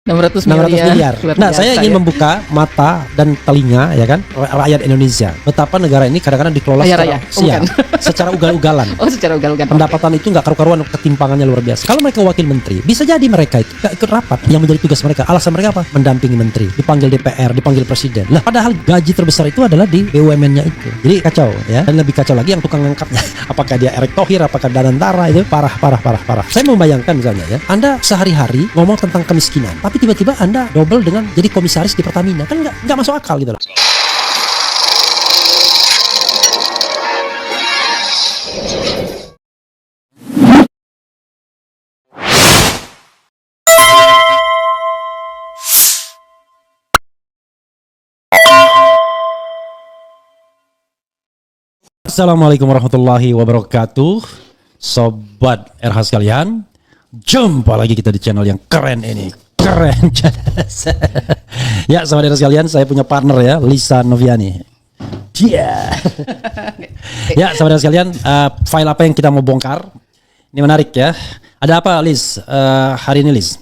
600 600 miliar. Nah, saya ingin ya. membuka mata dan telinga ya kan rakyat Indonesia. Betapa negara ini kadang-kadang dikelola secara ugal-ugalan. Oh, secara ugal-ugalan. Pendapatan itu nggak karu-karuan, ketimpangannya luar biasa. Kalau mereka wakil menteri, bisa jadi mereka itu nggak ikut rapat. Yang menjadi tugas mereka, alasan mereka apa? Mendampingi menteri, dipanggil DPR, dipanggil presiden. Lah, padahal gaji terbesar itu adalah di BUMN-nya itu. Jadi kacau ya. Dan lebih kacau lagi yang tukang ngangkatnya. Apakah dia Erick Thohir, apakah Danantara, itu parah. Saya membayangkan misalnya ya, Anda sehari-hari ngomong tentang kemiskinan, tapi tiba-tiba Anda double dengan jadi komisaris di Pertamina, kan nggak masuk akal gitu loh. Assalamualaikum warahmatullahi wabarakatuh, sobat RH sekalian. Jumpa lagi kita di channel yang keren ini. Keren. Ya, sobat RH sekalian, saya punya partner ya, Lisa Noviani. Ya, sobat RH sekalian, file apa yang kita mau bongkar? Ini menarik ya. Ada apa, Liz? Hari ini, Liz?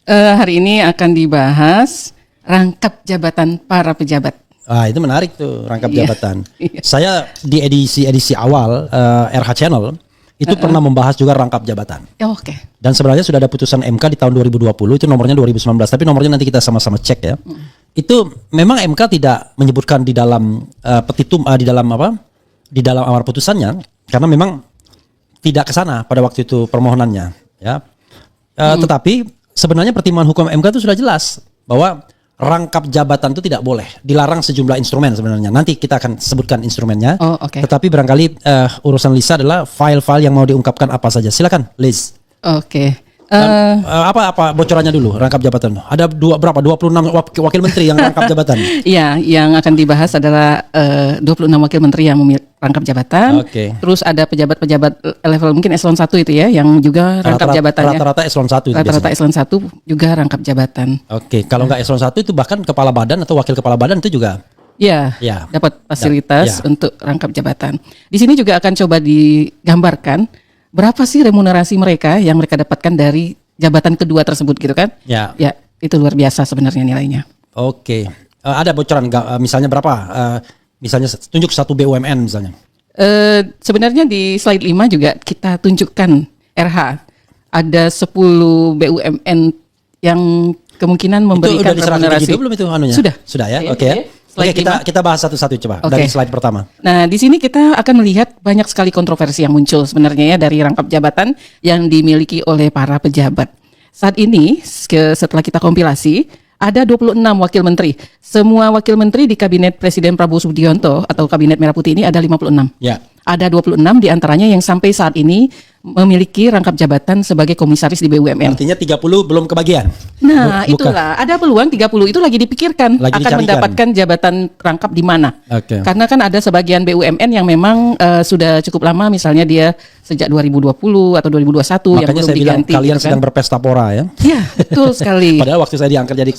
Hari ini akan dibahas rangkap jabatan para pejabat. Itu menarik tuh, rangkap jabatan. Saya di edisi awal RH Channel itu pernah membahas juga rangkap jabatan. Oke. Dan sebenarnya sudah ada putusan MK di tahun 2020, itu nomornya 2019, tapi nomornya nanti kita sama-sama cek ya. Itu memang MK tidak menyebutkan di dalam petitum, di dalam amar putusannya, karena memang tidak ke sana pada waktu itu permohonannya ya. Tetapi sebenarnya pertimbangan hukum MK itu sudah jelas bahwa rangkap jabatan itu tidak boleh, dilarang sejumlah instrumen sebenarnya. Nanti kita akan sebutkan instrumennya. Tetapi barangkali urusan Lisa adalah file-file yang mau diungkapkan apa saja. Silakan, Liz. Apa bocorannya dulu rangkap jabatan? Ada berapa? 26 wakil menteri yang rangkap jabatan. Iya, yang akan dibahas adalah 26 wakil menteri yang rangkap jabatan. Terus ada pejabat-pejabat level mungkin eselon 1 itu ya, yang juga rangkap jabatannya. Rata-rata eselon 1 itu. Rata-rata eselon 1 juga rangkap jabatan. Kalau nggak eselon 1 itu bahkan kepala badan atau wakil kepala badan itu juga. Ya, dapat fasilitas untuk rangkap jabatan. Di sini juga akan coba digambarkan berapa sih remunerasi mereka yang mereka dapatkan dari jabatan kedua tersebut gitu kan? Ya, itu luar biasa sebenarnya nilainya. Ada bocoran misalnya berapa? Misalnya tunjuk satu BUMN misalnya. Sebenarnya di slide 5 juga kita tunjukkan RH. Ada 10 BUMN yang kemungkinan memberikan remunerasi. Belum itu anunya? Sudah ya. Kita bahas satu-satu coba dari slide pertama. Nah, di sini kita akan melihat banyak sekali kontroversi yang muncul sebenarnya ya dari rangkap jabatan yang dimiliki oleh para pejabat. Saat ini setelah kita kompilasi ada 26 wakil menteri. Semua wakil menteri di kabinet Presiden Prabowo Subianto atau kabinet Merah Putih ini ada 56. Ya. Ada 26 diantaranya yang sampai saat ini memiliki rangkap jabatan sebagai komisaris di BUMN. Artinya 30 belum kebagian. Nah, itulah. Ada peluang 30 itu lagi dipikirkan akan mendapatkan jabatan rangkap di mana. Karena kan ada sebagian BUMN yang memang sudah cukup lama, misalnya dia sejak 2020 atau 2021 yang belum saya diganti. Bilang kalian sedang berpesta pora ya. Iya, betul sekali. Padahal waktu saya diangkat jadi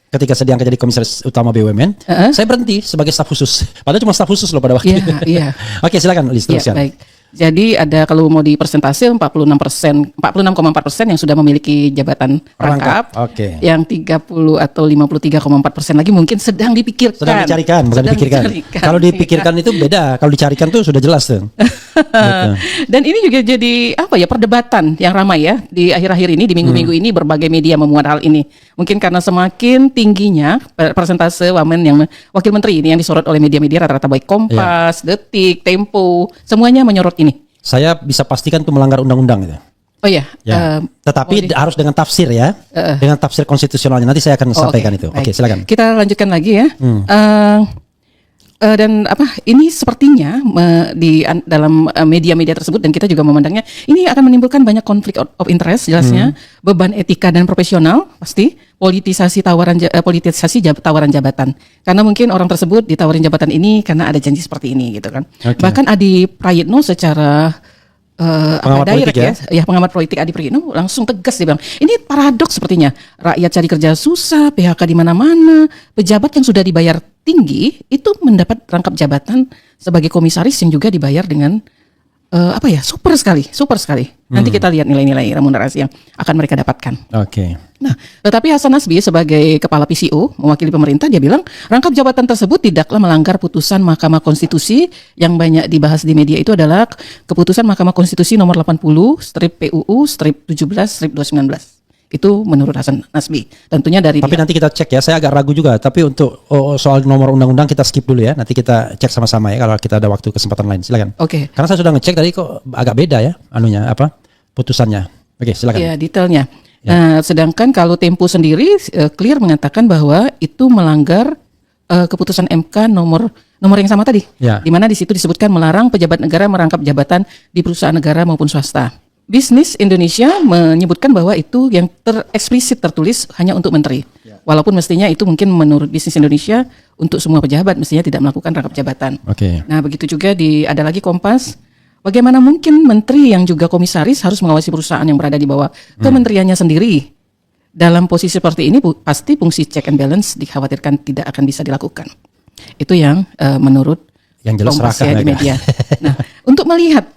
ketika saya diangkat jadi komisaris utama BUMN, saya berhenti sebagai staf khusus. Padahal cuma staf khusus loh pada waktu itu. Iya. Oke, silakan Liz, teruskan. Baik. Jadi ada kalau mau di persentase 46,4% yang sudah memiliki jabatan rangkap. Yang 30 atau 53,4% lagi mungkin sedang dipikirkan. Sedang dicarikan, bukan dipikirkan. Kalau dipikirkan itu beda. Kalau dicarikan tuh sudah jelas tuh. Dan ini juga jadi perdebatan yang ramai ya di akhir-akhir ini, di minggu-minggu ini berbagai media memuat hal ini. Mungkin karena semakin tingginya persentase wamen yang wakil menteri ini yang disorot oleh media-media rata-rata baik Kompas, Detik, Tempo, semuanya menyorot ini. Saya bisa pastikan itu melanggar undang-undang itu. Tetapi harus dengan tafsir ya, dengan tafsir konstitusionalnya. Nanti saya akan sampaikan itu. Silakan. Kita lanjutkan lagi ya. Dan ini sepertinya dalam media-media tersebut, dan kita juga memandangnya ini akan menimbulkan banyak konflik of interest jelasnya, beban etika dan profesional pasti, politisasi tawaran jabatan, karena mungkin orang tersebut ditawarin jabatan ini karena ada janji seperti ini gitu kan. Bahkan Adi Prayitno secara pengamat politik pengamat politik Adi Prayitno langsung tegas dia bilang, ini paradoks sepertinya, rakyat cari kerja susah, PHK di mana-mana, pejabat yang sudah dibayar tinggi itu mendapat rangkap jabatan sebagai komisaris yang juga dibayar dengan super sekali. Nanti kita lihat nilai-nilai remunerasi yang akan mereka dapatkan. Nah, tetapi Hasan Nasbi sebagai kepala PCO mewakili pemerintah, dia bilang rangkap jabatan tersebut tidaklah melanggar putusan Mahkamah Konstitusi. Yang banyak dibahas di media itu adalah keputusan Mahkamah Konstitusi nomor 80/PUU/17/2019. Itu menurut Hasan Nasbi. Tentunya dari Tapi nanti kita cek ya, saya agak ragu juga. Tapi untuk soal nomor undang-undang kita skip dulu ya. Nanti kita cek sama-sama ya kalau kita ada waktu kesempatan lain. Silakan. Oke. Karena saya sudah ngecek tadi kok agak beda ya putusannya. Oke, silakan. Ya, detailnya. Nah, sedangkan kalau Tempo sendiri clear mengatakan bahwa itu melanggar keputusan MK nomor yang sama tadi. Ya. Di mana di situ disebutkan melarang pejabat negara merangkap jabatan di perusahaan negara maupun swasta. Bisnis Indonesia menyebutkan bahwa itu yang eksplisit tertulis hanya untuk menteri. Walaupun mestinya itu mungkin menurut Bisnis Indonesia untuk semua pejabat mestinya tidak melakukan rangkap jabatan. Oke. Nah, begitu juga ada lagi Kompas. Bagaimana mungkin menteri yang juga komisaris harus mengawasi perusahaan yang berada di bawah kementeriannya sendiri? Dalam posisi seperti ini pasti fungsi check and balance dikhawatirkan tidak akan bisa dilakukan. Itu yang menurut yang jelas Kompas serakah ya di media. Nah, untuk melihat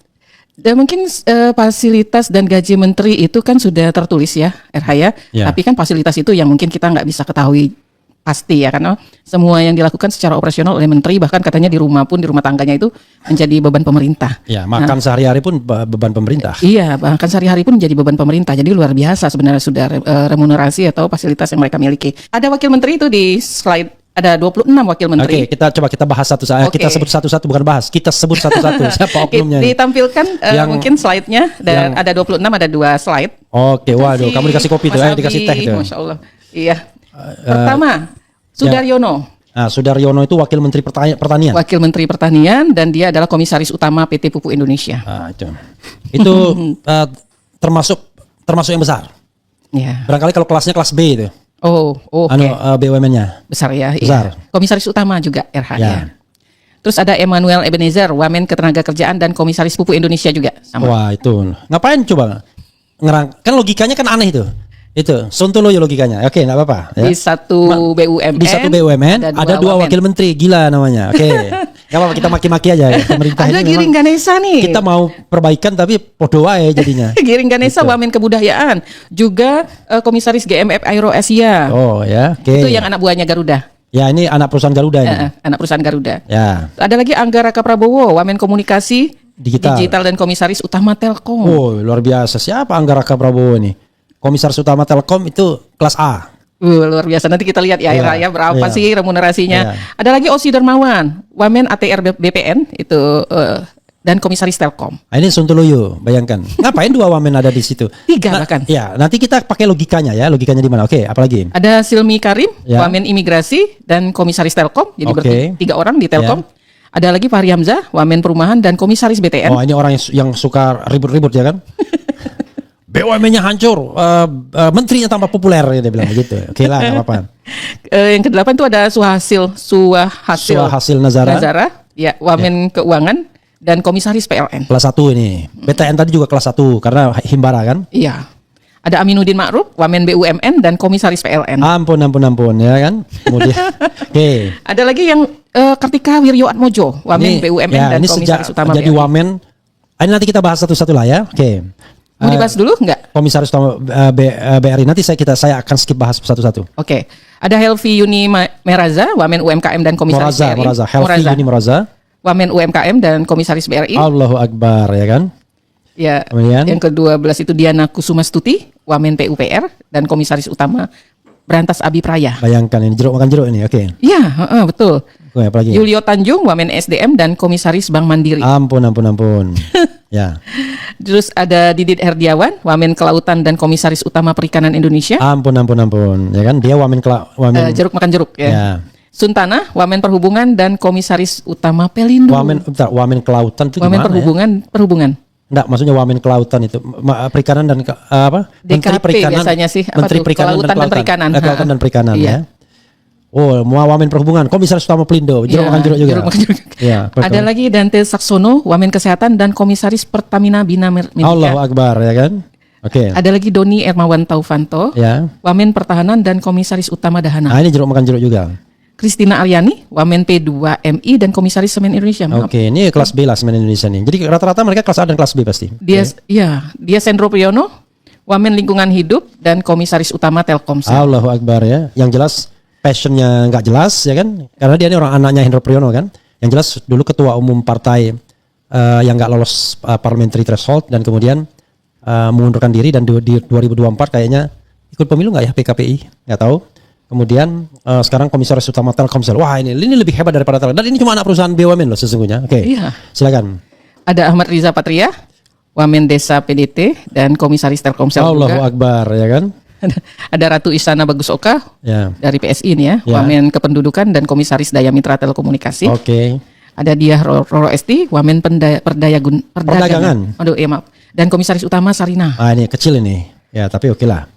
mungkin fasilitas dan gaji menteri itu kan sudah tertulis ya, RH ya. Tapi kan fasilitas itu yang mungkin kita nggak bisa ketahui pasti ya, karena semua yang dilakukan secara operasional oleh menteri, bahkan katanya di rumah tangganya itu menjadi beban pemerintah. Ya, makan sehari-hari pun beban pemerintah. Iya, bahkan sehari-hari pun menjadi beban pemerintah. Jadi luar biasa sebenarnya sudah remunerasi atau fasilitas yang mereka miliki. Ada wakil menteri itu di slide. Ada 26 wakil menteri. Oke, kita bahas satu-satu. Kita sebut satu-satu, bukan bahas. Kita sebut satu-satu. Siapa oknumnya? Ditampilkan mungkin slide-nya. Ada 26, ada 2 slide. Oke, waduh, kamu dikasih kopi tuh, dikasih teh itu. Masya Allah. Iya. Pertama, Sudaryono. Nah, Sudaryono itu wakil menteri pertanian. Wakil menteri pertanian dan dia adalah komisaris utama PT Pupuk Indonesia. Nah, itu termasuk yang besar. Ya. Barangkali kalau kelasnya kelas B itu. Oh, oke. BUMN-nya besar ya. Besar. Iya. Komisaris utama juga RH Ya. ya. Terus ada Emmanuel Ebenezer, Wamen Ketenagakerjaan dan Komisaris Pupuk Indonesia juga. Sama. Wah, itu ngapain coba kan logikanya kan aneh itu. Itu sontoloyo logikanya. Oke, enggak apa-apa ya. Di satu BUMN. Di satu BUMN ada 2 wakil menteri. Gila namanya. Oke. Enggak apa-apa, kita maki-maki aja ya. Pemerintah ada ini Giring Ganesa nih. Kita mau perbaikan tapi podo wae jadinya. Giring Ganesa Wamen Kebudayaan, juga Komisaris GMF Aero Asia. Oh ya, oke. Itu yang anak buahnya Garuda. Ya, ini anak perusahaan Garuda ini. Anak perusahaan Garuda. Ya. Ada lagi Angga Raka Prabowo, Wamen Komunikasi, Digital dan Komisaris Utama Telkom. Oh, luar biasa. Siapa Angga Raka Prabowo ini? Komisaris Utama Telkom itu kelas A. Luar biasa. Nanti kita lihat ya ya berapa sih remunerasinya. Ada lagi Osi Darmawan, Wamen ATR BPN itu dan Komisaris Telkom. Nah, ini sontoloyo, bayangkan. Ngapain 2 wamen ada di situ? 3 bahkan. Ya, nanti kita pakai logikanya ya. Logikanya di mana? Oke, apalagi? Ada Silmi Karim, Wamen Imigrasi dan Komisaris Telkom. Jadi berarti 3 orang di Telkom. Ada lagi Fahri Hamzah, Wamen Perumahan dan Komisaris BTN. Oh, ini orang yang suka ribut-ribut ya kan? BUMN-nya hancur, menterinya tambah populer, ya dia bilang begitu. Oke lah, nggak apa-apa. Yang ke-8 itu ada Suhasil Nazara, ya, Wamen Keuangan dan Komisaris PLN. Kelas 1 ini. BTN tadi juga kelas 1 karena himbara kan? Iya. Ada Aminuddin Ma'ruf, Wamen BUMN dan Komisaris PLN. Ampun ya kan. Kemudian, oke. Ada lagi yang Kartika Wirjoatmojo, Wamen BUMN dan Komisaris Utama jadi BLN. Wamen. Ini nanti kita bahas satu-satu lah ya. Oke. Mau dibahas dulu enggak? Komisaris Utama BRI nanti saya akan skip bahas satu-satu. Oke. Ada Helvi Yuni Meraza, Wamen UMKM dan Komisaris BRI. Helvi Yuni Meraza. Wamen UMKM dan Komisaris BRI. Allahu Akbar ya kan? Ya. Kemudian? Yang ke-12 itu Diana Kusumastuti, Wamen PUPR dan Komisaris Utama Berantas Abi Praya. Bayangkan ini jeruk makan jeruk ini, oke. Iya, betul. Oke, apa lagi? Yulio Tanjung, Wamen SDM dan Komisaris Bank Mandiri. Ampun. Ya. Terus ada Didit Herdiawan, Wamen Kelautan dan Komisaris Utama Perikanan Indonesia. Ampun. Ya kan? Dia wamen jeruk makan jeruk ya. Ya. Suntana, Wamen Perhubungan dan Komisaris Utama Pelindo. Wamen Kelautan itu Wamen gimana? Perhubungan. Enggak, maksudnya Wamen Kelautan itu perikanan dan apa? DKP biasanya sih. Menteri Perikanan Kelautan dan Perikanan. Kelautan dan Perikanan Iya. ya. Oh, Wamen Perhubungan, Komisaris Utama Pelindo, jeruk makan jeruk juga. Jeruk makan jeruk. Ya, ada lagi Dante Saksono, Wamen Kesehatan dan Komisaris Pertamina Bina Medica. Allahu Akbar ya kan? Oke. Ada lagi Doni Ermawan Taufanto, ya. Wamen Pertahanan dan Komisaris Utama Dahana. Nah, ini jeruk makan jeruk juga. Kristina Aryani, Wamen P2MI dan Komisaris Semen Indonesia. Oke, ini kelas B lah Semen Indonesia nih. Jadi rata-rata mereka kelas A dan kelas B pasti. Dia Sendro Priyono, Wamen Lingkungan Hidup dan Komisaris Utama Telkomsel. Allahu Akbar ya. Yang jelas passionnya nggak jelas ya kan, karena dia ini orang anaknya Hendro Priyono kan. Yang jelas dulu ketua umum partai yang nggak lolos parliamentary threshold dan kemudian mengundurkan diri, dan di 2024 kayaknya ikut pemilu nggak ya PKPI, nggak tahu. Kemudian sekarang Komisaris Utama Telkomsel. Wah ini lebih hebat daripada Telkomsel. Dan ini cuma anak perusahaan BUMN loh sesungguhnya. Oke. Iya. Silakan. Ada Ahmad Riza Patria, Wamen Desa PDT dan Komisaris Telkomsel Allahu juga. Akbar ya kan. Ada Ratu Isana Bagus Oka Ya. dari PSI ini ya, Ya. Wamen Kependudukan dan Komisaris Daya Mitra Telekomunikasi. Oke. Ada Diah Roro Esti, Wamen Perdagangan. Aduh, ya maaf. Dan Komisaris Utama Sarina. Ah ini kecil ini. Ya tapi oke lah.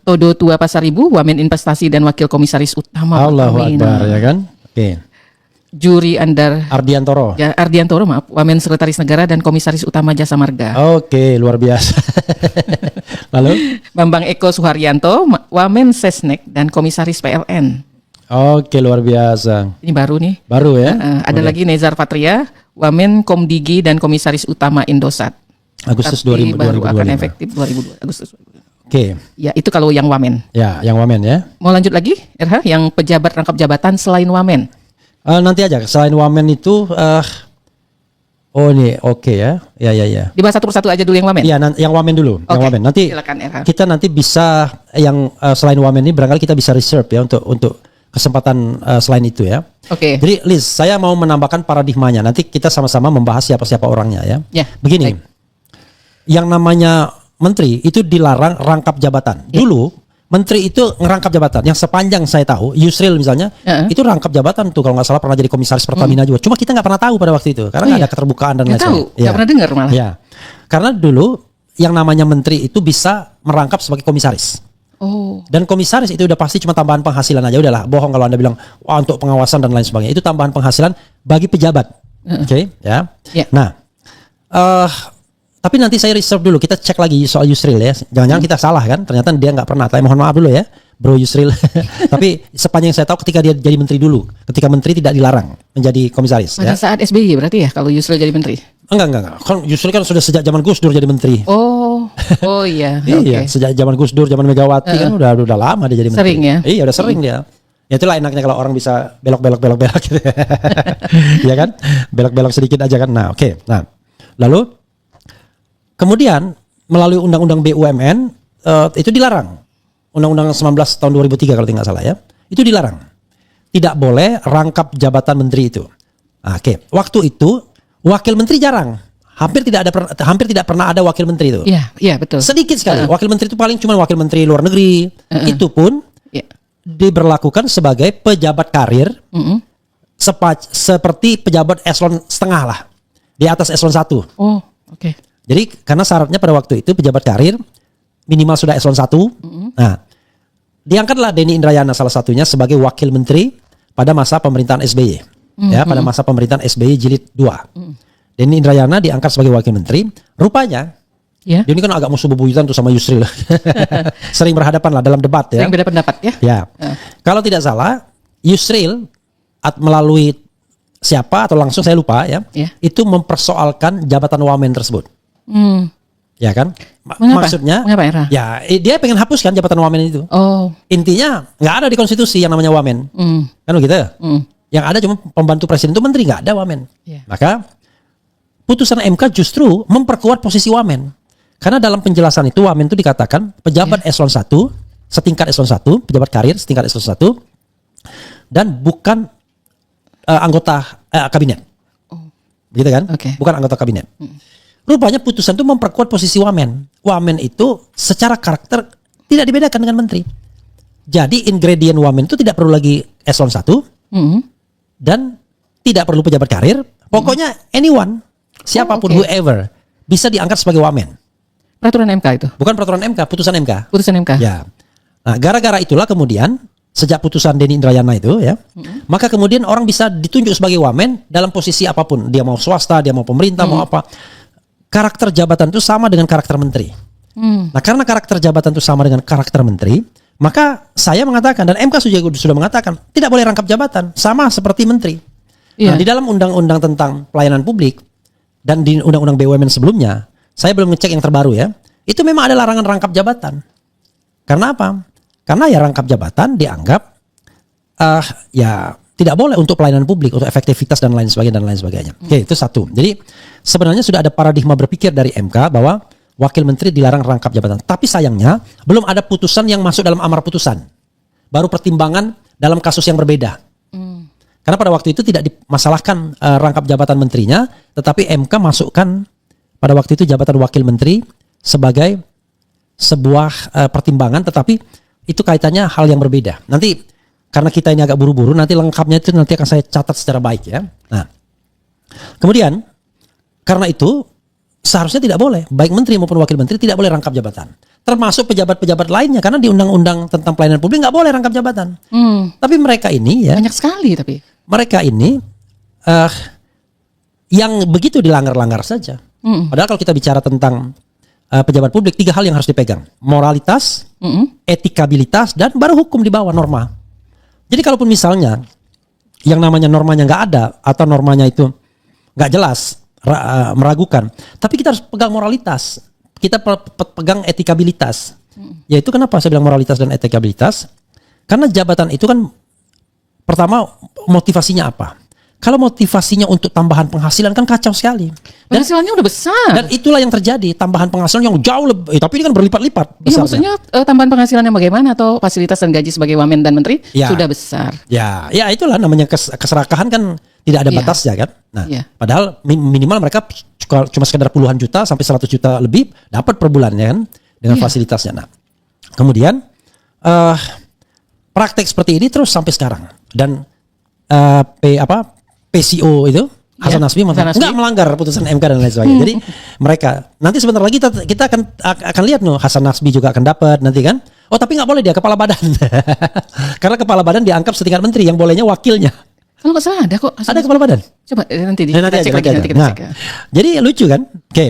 Todo Tua Pasaribu, Wamen Investasi dan Wakil Komisaris Utama Allahu Pertamina. Akbar ya kan. Oke. Juri Andar Ardiantoro. ya, Ardiantoro maaf, Wamen Sekretaris Negara dan Komisaris Utama Jasa Marga. Oke, luar biasa. Lalu? Bambang Eko Suharyanto, Wamen Sesnek dan Komisaris PLN. Oke, luar biasa. Ini baru nih. Baru ya? Ada lagi Nezar Patria, Wamen Komdigi dan Komisaris Utama Indosat. Agustus Tapi baru 2025. akan efektif 2002 Agustus. Oke. Ya, itu kalau yang Wamen. Ya, yang Wamen ya. Mau lanjut lagi, RH, yang pejabat rangkap jabatan selain Wamen. Nanti aja, selain Wamen itu oh ini oke ya. Ya. Dibahas satu persatu aja dulu yang Wamen. Iya, yang Wamen dulu, yang Oke, Wamen. Nanti silakan, RH. kita nanti bisa yang selain Wamen ini barangkali kita bisa reserve ya untuk kesempatan selain itu ya. Oke. Jadi Liz, saya mau menambahkan paradigmanya. Nanti kita sama-sama membahas siapa-siapa orangnya ya. Ya, Begini. baik. Yang namanya menteri itu dilarang rangkap jabatan. Ya. Dulu menteri itu ngerangkap jabatan. Yang sepanjang saya tahu, Yusril misalnya, itu rangkap jabatan tuh kalau nggak salah pernah jadi komisaris Pertamina juga. Cuma kita nggak pernah tahu pada waktu itu karena nggak ada keterbukaan dan lain Nggak tahu, sebagainya. nggak pernah dengar malah. Ya. Karena dulu yang namanya menteri itu bisa merangkap sebagai komisaris. Oh, Dan komisaris itu udah pasti cuma tambahan penghasilan aja, udahlah. Bohong kalau Anda bilang wah untuk pengawasan dan lain sebagainya. Itu tambahan penghasilan bagi pejabat. Oke, ya. Ya. Nah, tapi nanti saya reserve dulu. Kita cek lagi soal Yusril ya. Jangan-jangan kita salah kan? Ternyata dia nggak pernah. Tapi mohon maaf dulu ya, Bro Yusril. Tapi sepanjang saya tahu ketika dia jadi menteri dulu, ketika menteri tidak dilarang menjadi komisaris. pada Ya. saat SBY berarti ya kalau Yusril jadi menteri. Enggak. Kan Yusril kan sudah sejak zaman Gus Dur jadi menteri. Oh iya. Iya, Oke. sejak zaman Gus Dur, zaman Megawati kan udah lama dia jadi menteri. Sering ya? Iya, udah sering dia. Ya itulah enaknya kalau orang bisa belok gitu. Iya kan? Belok-belok sedikit aja kan. Nah, oke. Nah, lalu kemudian melalui undang-undang BUMN itu dilarang. Undang-undang 19 tahun 2003 kalau tidak salah ya. Itu dilarang. Tidak boleh rangkap jabatan menteri itu. Nah, oke. Waktu itu wakil menteri jarang. Hampir tidak pernah ada wakil menteri itu. Iya betul. Sedikit sekali. Wakil menteri itu paling cuma wakil menteri luar negeri. Itu pun Iya. diberlakukan sebagai pejabat karir seperti pejabat eselon setengah lah. Di atas eselon 1. Oh, oke. Jadi karena syaratnya pada waktu itu pejabat karir minimal sudah eselon 1. Nah, diangkatlah Denny Indrayana salah satunya sebagai wakil menteri pada masa pemerintahan SBY. Ya, pada masa pemerintahan SBY jilid 2. Denny Indrayana diangkat sebagai wakil menteri. Rupanya Ya. dia ini kan agak musuh bebuyutan tuh sama Yusril. Sering berhadapan lah dalam debat ya. Yang beda pendapat ya. Ya. Kalau tidak salah, Yusril melalui siapa atau langsung saya lupa ya, Ya. itu mempersoalkan jabatan wamen tersebut. Ya kan? Mengapa? Maksudnya, Mengapa, Era? ya dia pengen hapuskan jabatan wamen itu. Oh. Intinya nggak ada di konstitusi yang namanya wamen. Kan begitu? Yang ada cuma pembantu presiden itu menteri, nggak ada wamen. Ya. Maka putusan MK justru memperkuat posisi wamen. Karena dalam penjelasan itu wamen itu dikatakan pejabat eselon 1, setingkat eselon 1, pejabat karir setingkat eselon 1 dan bukan anggota kabinet. Begitu kan? Oke. Bukan anggota kabinet. Rupanya putusan itu memperkuat posisi wamen. Wamen itu secara karakter tidak dibedakan dengan menteri. Jadi ingredient wamen itu tidak perlu lagi eselon 1 dan tidak perlu pejabat karir. Pokoknya anyone, siapapun, oke. whoever bisa diangkat sebagai wamen. Peraturan MK itu. Bukan peraturan MK, putusan MK. Putusan MK. Ya. Nah, gara-gara itulah kemudian sejak putusan Denny Indrayana itu ya, maka kemudian orang bisa ditunjuk sebagai wamen dalam posisi apapun. Dia mau swasta, dia mau pemerintah, mau apa. Karakter jabatan itu sama dengan karakter menteri. Nah, karena karakter jabatan itu sama dengan karakter menteri, maka saya mengatakan dan MK sudah mengatakan tidak boleh rangkap jabatan sama seperti menteri. Iya. Nah, di dalam undang-undang tentang pelayanan publik dan di undang-undang BUMN sebelumnya, saya belum ngecek yang terbaru ya. itu memang ada larangan rangkap jabatan. Karena apa? Karena ya rangkap jabatan dianggap ya tidak boleh untuk pelayanan publik, untuk efektivitas dan lain sebagainya. Oke, itu satu. Jadi sebenarnya sudah ada paradigma berpikir dari MK bahwa wakil menteri dilarang rangkap jabatan. Tapi sayangnya belum ada putusan yang masuk dalam amar putusan. Baru pertimbangan dalam kasus yang berbeda. Karena pada waktu itu tidak dimasalahkan rangkap jabatan menterinya, tetapi MK masukkan pada waktu itu jabatan wakil menteri sebagai sebuah pertimbangan, tetapi itu kaitannya hal yang berbeda. Nanti karena kita ini agak buru-buru, nanti lengkapnya itu nanti akan saya catat secara baik ya. Nah, kemudian karena itu seharusnya tidak boleh, baik menteri maupun wakil menteri tidak boleh rangkap jabatan. Termasuk pejabat-pejabat lainnya, karena di undang-undang tentang pelayanan publik nggak boleh rangkap jabatan. Tapi mereka ini ya, Banyak sekali tapi. mereka ini yang begitu dilanggar-langgar saja. Padahal kalau kita bicara tentang pejabat publik, 3 hal yang harus dipegang: moralitas, etikabilitas, dan baru hukum di bawah norma. Jadi kalaupun misalnya yang namanya normanya nggak ada atau normanya itu nggak jelas, meragukan, tapi kita harus pegang moralitas, kita pegang etikabilitas. Yaitu kenapa saya bilang moralitas dan etikabilitas? Karena jabatan itu kan pertama motivasinya apa? Kalau motivasinya untuk tambahan penghasilan kan kacau sekali. Dan Penghasilannya udah besar. dan itulah yang terjadi, tambahan penghasilan yang jauh lebih, tapi ini kan berlipat-lipat Iya, besarnya. maksudnya tambahan penghasilan yang bagaimana atau fasilitas dan gaji sebagai wamen dan menteri Ya. sudah besar. Ya itulah namanya keserakahan kan tidak ada Iya. batasnya kan. Nah, Iya. padahal minimal mereka cuma sekedar puluhan juta sampai 100 juta lebih dapat per bulan ya kan dengan Iya. fasilitasnya. Nah, kemudian praktek seperti ini terus sampai sekarang dan PCO itu Hasan Ya, Nasbi Hasan Nasbi. nggak melanggar putusan MK dan lain sebagainya. Jadi mereka nanti sebentar lagi kita akan lihat Hasan Nasbi juga akan dapat nanti kan. Oh tapi nggak boleh dia kepala badan karena kepala badan dianggap setingkat menteri, yang bolehnya wakilnya. Kalau nggak salah ada kok. Ada kepala badan. Coba nanti Nanti kita aja, cek lagi, nanti nanti aja. kita Nah, cek. jadi lucu kan? Oke.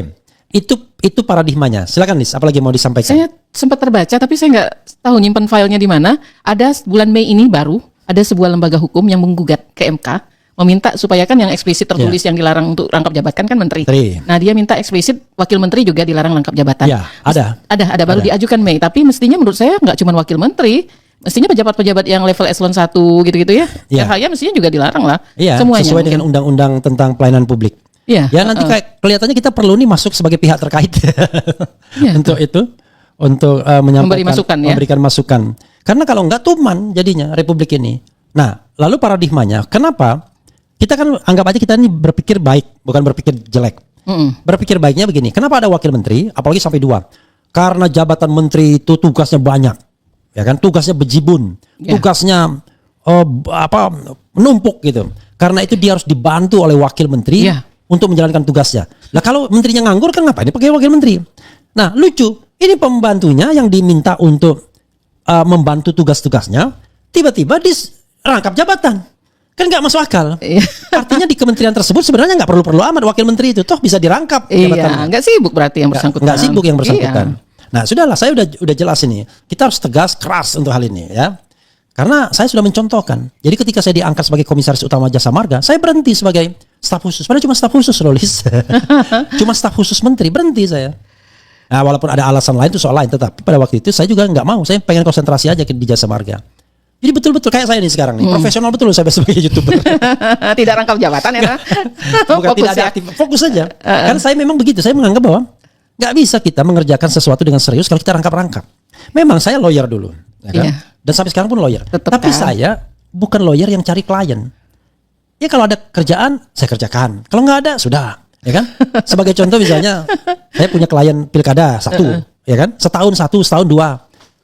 Itu paradigmanya. Silakan Lis, apalagi mau disampaikan? Saya sempat terbaca tapi saya nggak tahu nyimpan filenya di mana. Ada bulan Mei ini baru ada sebuah lembaga hukum yang menggugat ke MK meminta supaya kan yang eksplisit tertulis yang dilarang untuk rangkap jabatan kan menteri. Nah, dia minta eksplisit wakil menteri juga dilarang rangkap jabatan. Ya, ada. Ada baru diajukan Mei, tapi mestinya menurut saya nggak cuma wakil menteri, mestinya pejabat-pejabat yang level eselon 1 gitu-gitu ya. Ya. Cahaya mestinya juga dilarang lah. Iya, Semuanya sesuai mungkin. dengan undang-undang tentang pelayanan publik. Iya. Ya nanti kayak kelihatannya kita perlu nih masuk sebagai pihak terkait Iya, untuk itu, untuk menyampaikan, Memberi masukan, ya. memberikan masukan. Karena kalau enggak tuman jadinya Republik ini. Nah, lalu paradigmanya, kenapa? Kita kan anggap aja kita ini berpikir baik, bukan berpikir jelek. Berpikir baiknya begini, kenapa ada wakil menteri, apalagi sampai 2? Karena jabatan menteri itu tugasnya banyak, ya kan? Tugasnya bejibun, Ya. tugasnya menumpuk gitu. Karena itu dia harus dibantu oleh wakil menteri Ya. untuk menjalankan tugasnya. Lah kalau menterinya nganggur kan ngapain dipakai wakil menteri? Nah lucu, ini pembantunya yang diminta untuk membantu tugas-tugasnya, tiba-tiba dirangkap jabatan. Kan nggak masuk akal. Iya. Artinya di kementerian tersebut sebenarnya nggak perlu amat wakil menteri itu, toh bisa dirangkap Iya, jabatannya. nggak sibuk berarti yang bersangkutan. Nggak sibuk yang bersangkutan. Iya. Nah sudahlah, saya udah jelas ini. Kita harus tegas, keras untuk hal ini ya. Karena saya sudah mencontohkan. Jadi ketika saya diangkat sebagai komisaris utama Jasa Marga, saya berhenti sebagai staf khusus. Padahal cuma staf khusus loh, Lis. Cuma staf khusus menteri, berhenti saya. Nah, walaupun ada alasan lain itu soal lain, tetapi pada waktu itu saya juga nggak mau. Saya pengen konsentrasi aja di Jasa Marga. Jadi betul-betul kayak saya nih sekarang nih, profesional betul saya sebagai YouTuber. Tidak rangkap jabatan ya. Bukan Fokus tidak ada ya. aktif, fokus saja. Karena saya memang begitu, saya menganggap bahwa nggak bisa kita mengerjakan sesuatu dengan serius kalau kita rangkap-rangkap. Memang saya lawyer dulu, ya kan? Iya. Dan sampai sekarang pun lawyer. Tetep Tapi kan? saya bukan lawyer yang cari klien. Ya kalau ada kerjaan saya kerjakan, kalau nggak ada sudah, ya kan? Sebagai contoh misalnya, saya punya klien pilkada 1, ya kan? Setahun 2.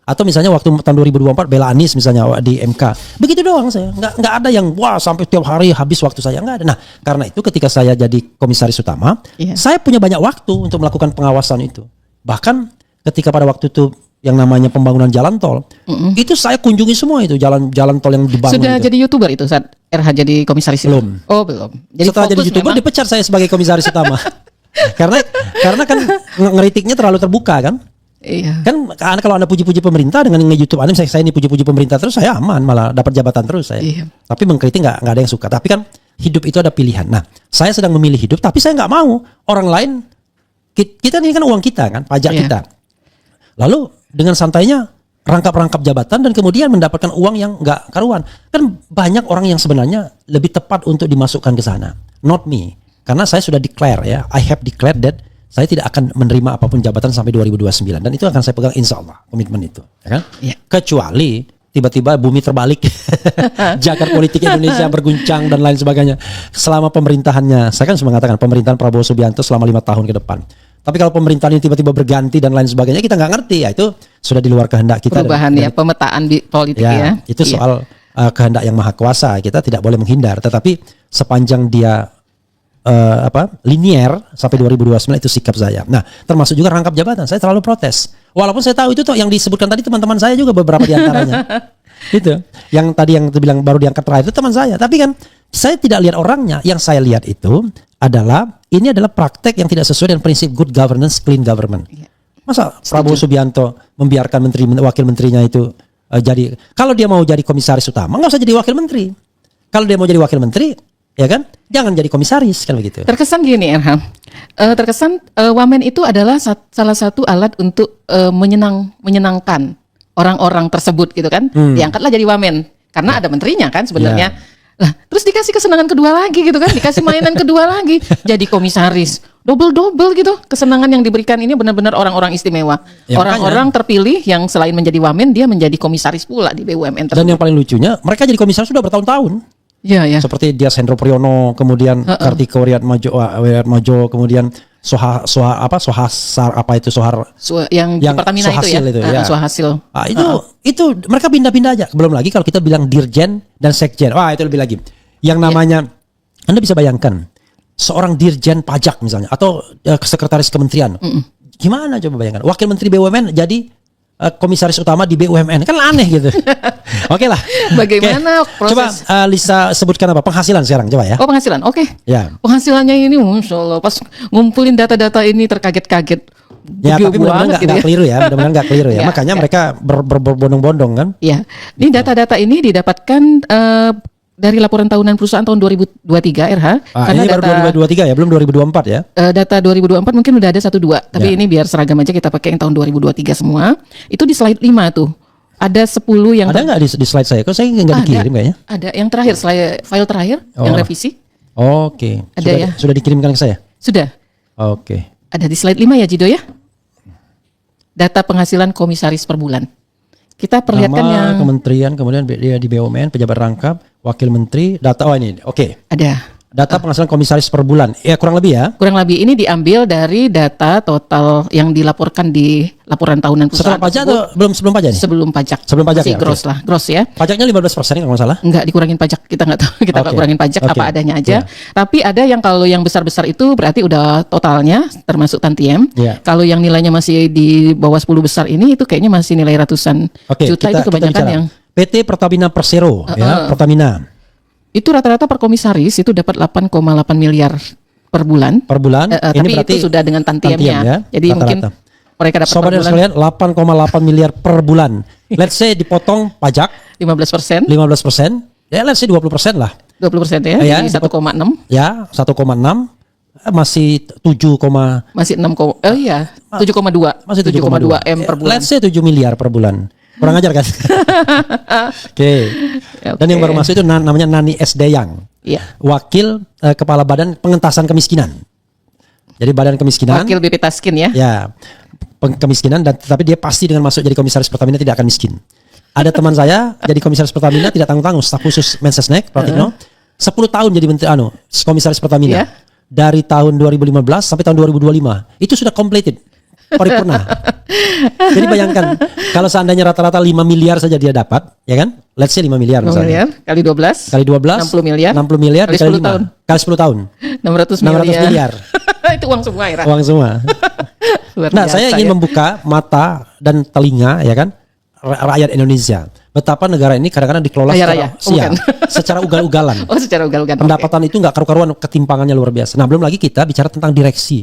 Atau misalnya waktu tahun 2024 bela Anies misalnya di MK. Begitu doang saya. Nggak ada yang wah sampai tiap hari habis waktu saya. Nggak ada. Nah karena itu ketika saya jadi komisaris utama, Iya. saya punya banyak waktu untuk melakukan pengawasan itu. Bahkan ketika pada waktu itu yang namanya pembangunan jalan tol, itu saya kunjungi semua itu jalan tol yang dibangun. Sudah itu. jadi YouTuber itu saat RH jadi komisaris itu? Belum. Oh, belum. Jadi Setelah jadi fokus YouTuber memang- dipecat saya sebagai komisaris utama. karena kan ngeritiknya terlalu terbuka kan. Iya. Kan kalau Anda puji-puji pemerintah dengan nge-YouTube Anda, saya ini puji-puji pemerintah terus, saya aman, malah dapat jabatan terus saya. Iya. Tapi mengkritik nggak ada yang suka. Tapi kan hidup itu ada pilihan. Nah, saya sedang memilih hidup, tapi saya nggak mau orang lain. Kita ini kan uang kita kan, pajak Iya. kita. Lalu dengan santainya rangkap-rangkap jabatan dan kemudian mendapatkan uang yang nggak karuan. Kan banyak orang yang sebenarnya lebih tepat untuk dimasukkan ke sana. Not me. Karena saya sudah declare ya, I have declared that saya tidak akan menerima apapun jabatan sampai 2029 dan itu akan saya pegang insya Allah komitmen itu, ya kan? Ya. Kecuali tiba-tiba bumi terbalik, jagat politik Indonesia berguncang dan lain sebagainya. Selama pemerintahannya, saya kan sudah mengatakan pemerintahan Prabowo Subianto selama 5 tahun ke depan. Tapi kalau pemerintahan ini tiba-tiba berganti dan lain sebagainya, kita nggak ngerti. Ya itu sudah di luar kehendak kita. Perubahan ya, pemetaan politik ya. Itu soal kehendak yang maha kuasa. Kita tidak boleh menghindar. Tetapi sepanjang dia linier sampai 2029 itu sikap saya. Nah, termasuk juga rangkap jabatan. Saya terlalu protes. Walaupun saya tahu itu tuh yang disebutkan tadi teman-teman saya juga beberapa di antaranya. Gitu. Yang tadi yang bilang baru diangkat terakhir itu teman saya. Tapi kan saya tidak lihat orangnya. Yang saya lihat itu adalah ini adalah praktek yang tidak sesuai dengan prinsip good governance, clean government. Masa Prabowo Subianto membiarkan wakil menterinya itu jadi, kalau dia mau jadi komisaris utama nggak usah jadi wakil menteri. Kalau dia mau jadi wakil menteri, ya kan, jangan jadi komisaris kan begitu. Terkesan gini Erham, wamen itu adalah salah satu alat untuk menyenangkan orang-orang tersebut gitu kan. Diangkatlah jadi wamen karena ada menterinya kan sebenarnya. Lah, terus dikasih kesenangan kedua lagi gitu kan, dikasih mainan kedua lagi, jadi komisaris, double gitu. Kesenangan yang diberikan ini benar-benar orang-orang istimewa, orang-orang terpilih yang selain menjadi wamen dia menjadi komisaris pula di BUMN tersebut. Dan yang paling lucunya, mereka jadi komisaris sudah bertahun-tahun. Ya. Seperti Dias Hendro Priyono, kemudian Kartika Wiratmadjo, kemudian yang di Pertamina itu ya. Sohasil. Itu mereka pindah-pindah aja. Belum lagi kalau kita bilang dirjen dan sekjen. Wah, itu lebih lagi. Yang namanya Anda bisa bayangkan seorang dirjen pajak misalnya atau sekretaris kementerian. Gimana coba bayangkan? Wakil Menteri BUMN jadi komisaris utama di BUMN, kan aneh gitu. Oke lah. Bagaimana proses? Coba Lisa sebutkan apa penghasilan sekarang coba ya. Oh, penghasilan, oke. Ya. Penghasilannya ini, masya Allah, pas ngumpulin data-data ini terkaget-kaget. Ya, tapi mudah-mudahan nggak keliru ya. Mudah-mudahan nggak keliru ya. Ya, Makanya mereka berbondong-bondong kan. Ya, ini data-data ini didapatkan dari laporan tahunan perusahaan tahun 2023 RH. Karena ini baru 2023 ya, belum 2024 ya. Data 2024 mungkin udah ada 1-2, tapi ini biar seragam aja kita pakai yang tahun 2023 semua. Itu di slide 5 tuh. Ada 10 yang ada nggak di slide saya? Kok saya nggak dikirim kayaknya? Ada yang terakhir, file terakhir yang revisi. Oke. Ada sudah dikirimkan ke saya? Sudah. Oke. Ada di slide 5 ya Jido ya. Data penghasilan komisaris per bulan. Kita perlihatkan nama, kementerian, kemudian dia di BUMN, pejabat rangkap, wakil menteri, data ini. Oke. Ada. Data penghasilan komisaris per bulan. Ya kurang lebih ya. Kurang lebih ini diambil dari data total yang dilaporkan di laporan tahunan perusahaan. Setelah pajak atau sebelum pajak nih? Sebelum pajak. Sebelum pajak masih ya? gross lah, gross ya. Pajaknya 15% kalau nggak salah? Enggak dikurangin pajak, kita nggak tahu. Kita nggak kurangin pajak, apa adanya aja. Tapi ada yang kalau yang besar-besar itu berarti udah totalnya termasuk tantiem. Kalau yang nilainya masih di bawah 10 besar ini itu kayaknya masih nilai ratusan juta. Itu kebanyakan yang PT Pertamina Persero ya, Pertamina. Itu rata-rata per komisaris itu dapat 8,8 miliar per bulan. Per bulan. Tapi itu sudah dengan tantiemnya. Ya, jadi rata-rata. mungkin mereka dapat Sobat per bulan. sekalian 8,8 miliar per bulan. Let's say dipotong pajak 15%. Ya let's say 20% lah. 20% ya. Jadi 1,6. Ya, 1,6 masih 7, masih 6, 7,2. Masih 7,2 M per bulan. Let's say 7 miliar per bulan. Kurang ajar kan? Oke. Dan yang baru masuk itu namanya Nani Esdeyang. Iya. Wakil Kepala Badan Pengentasan Kemiskinan. Jadi Badan Kemiskinan. Wakil BP Taskin ya. Ya. Kemiskinan dan tetapi dia pasti dengan masuk jadi komisaris Pertamina tidak akan miskin. Ada teman saya jadi komisaris Pertamina tidak tanggung-tanggung, staf khusus Mensesnek, Pratikno. 10 tahun jadi menteri komisaris Pertamina. Yeah. Dari tahun 2015 sampai tahun 2025. Itu sudah completed. Paripurna. Jadi bayangkan kalau seandainya rata-rata 5 miliar saja dia dapat, ya kan? Let's say 5 miliar misalnya. Kali 12. Kali 12. 60 miliar. 60 miliar kali 10 tahun. Kali 10 tahun. 600 miliar. Itu uang semua ya. Uang semua. Nah, saya ingin membuka mata dan telinga ya kan rakyat Indonesia. Betapa negara ini kadang-kadang dikelola secara ugal-ugalan. Secara ugal-ugalan. Pendapatan itu nggak karu-karuan, ketimpangannya luar biasa. Nah, belum lagi kita bicara tentang direksi.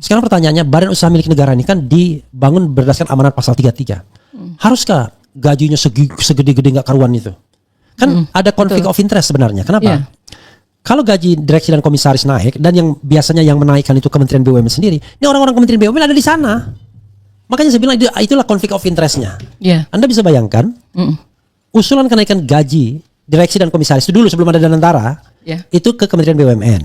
Sekarang pertanyaannya, badan usaha milik negara ini kan dibangun berdasarkan amanat pasal 33. Haruskah gajinya segede-gede nggak karuan itu? Kan ada konflik of interest sebenarnya. Kenapa? Kalau gaji direksi dan komisaris naik dan yang biasanya yang menaikkan itu Kementerian BUMN sendiri, ini orang-orang Kementerian BUMN ada di sana. Makanya saya bilang itulah konflik of interest-nya. Ya. Anda bisa bayangkan usulan kenaikan gaji direksi dan komisaris itu dulu sebelum ada Danantara, itu ke Kementerian BUMN.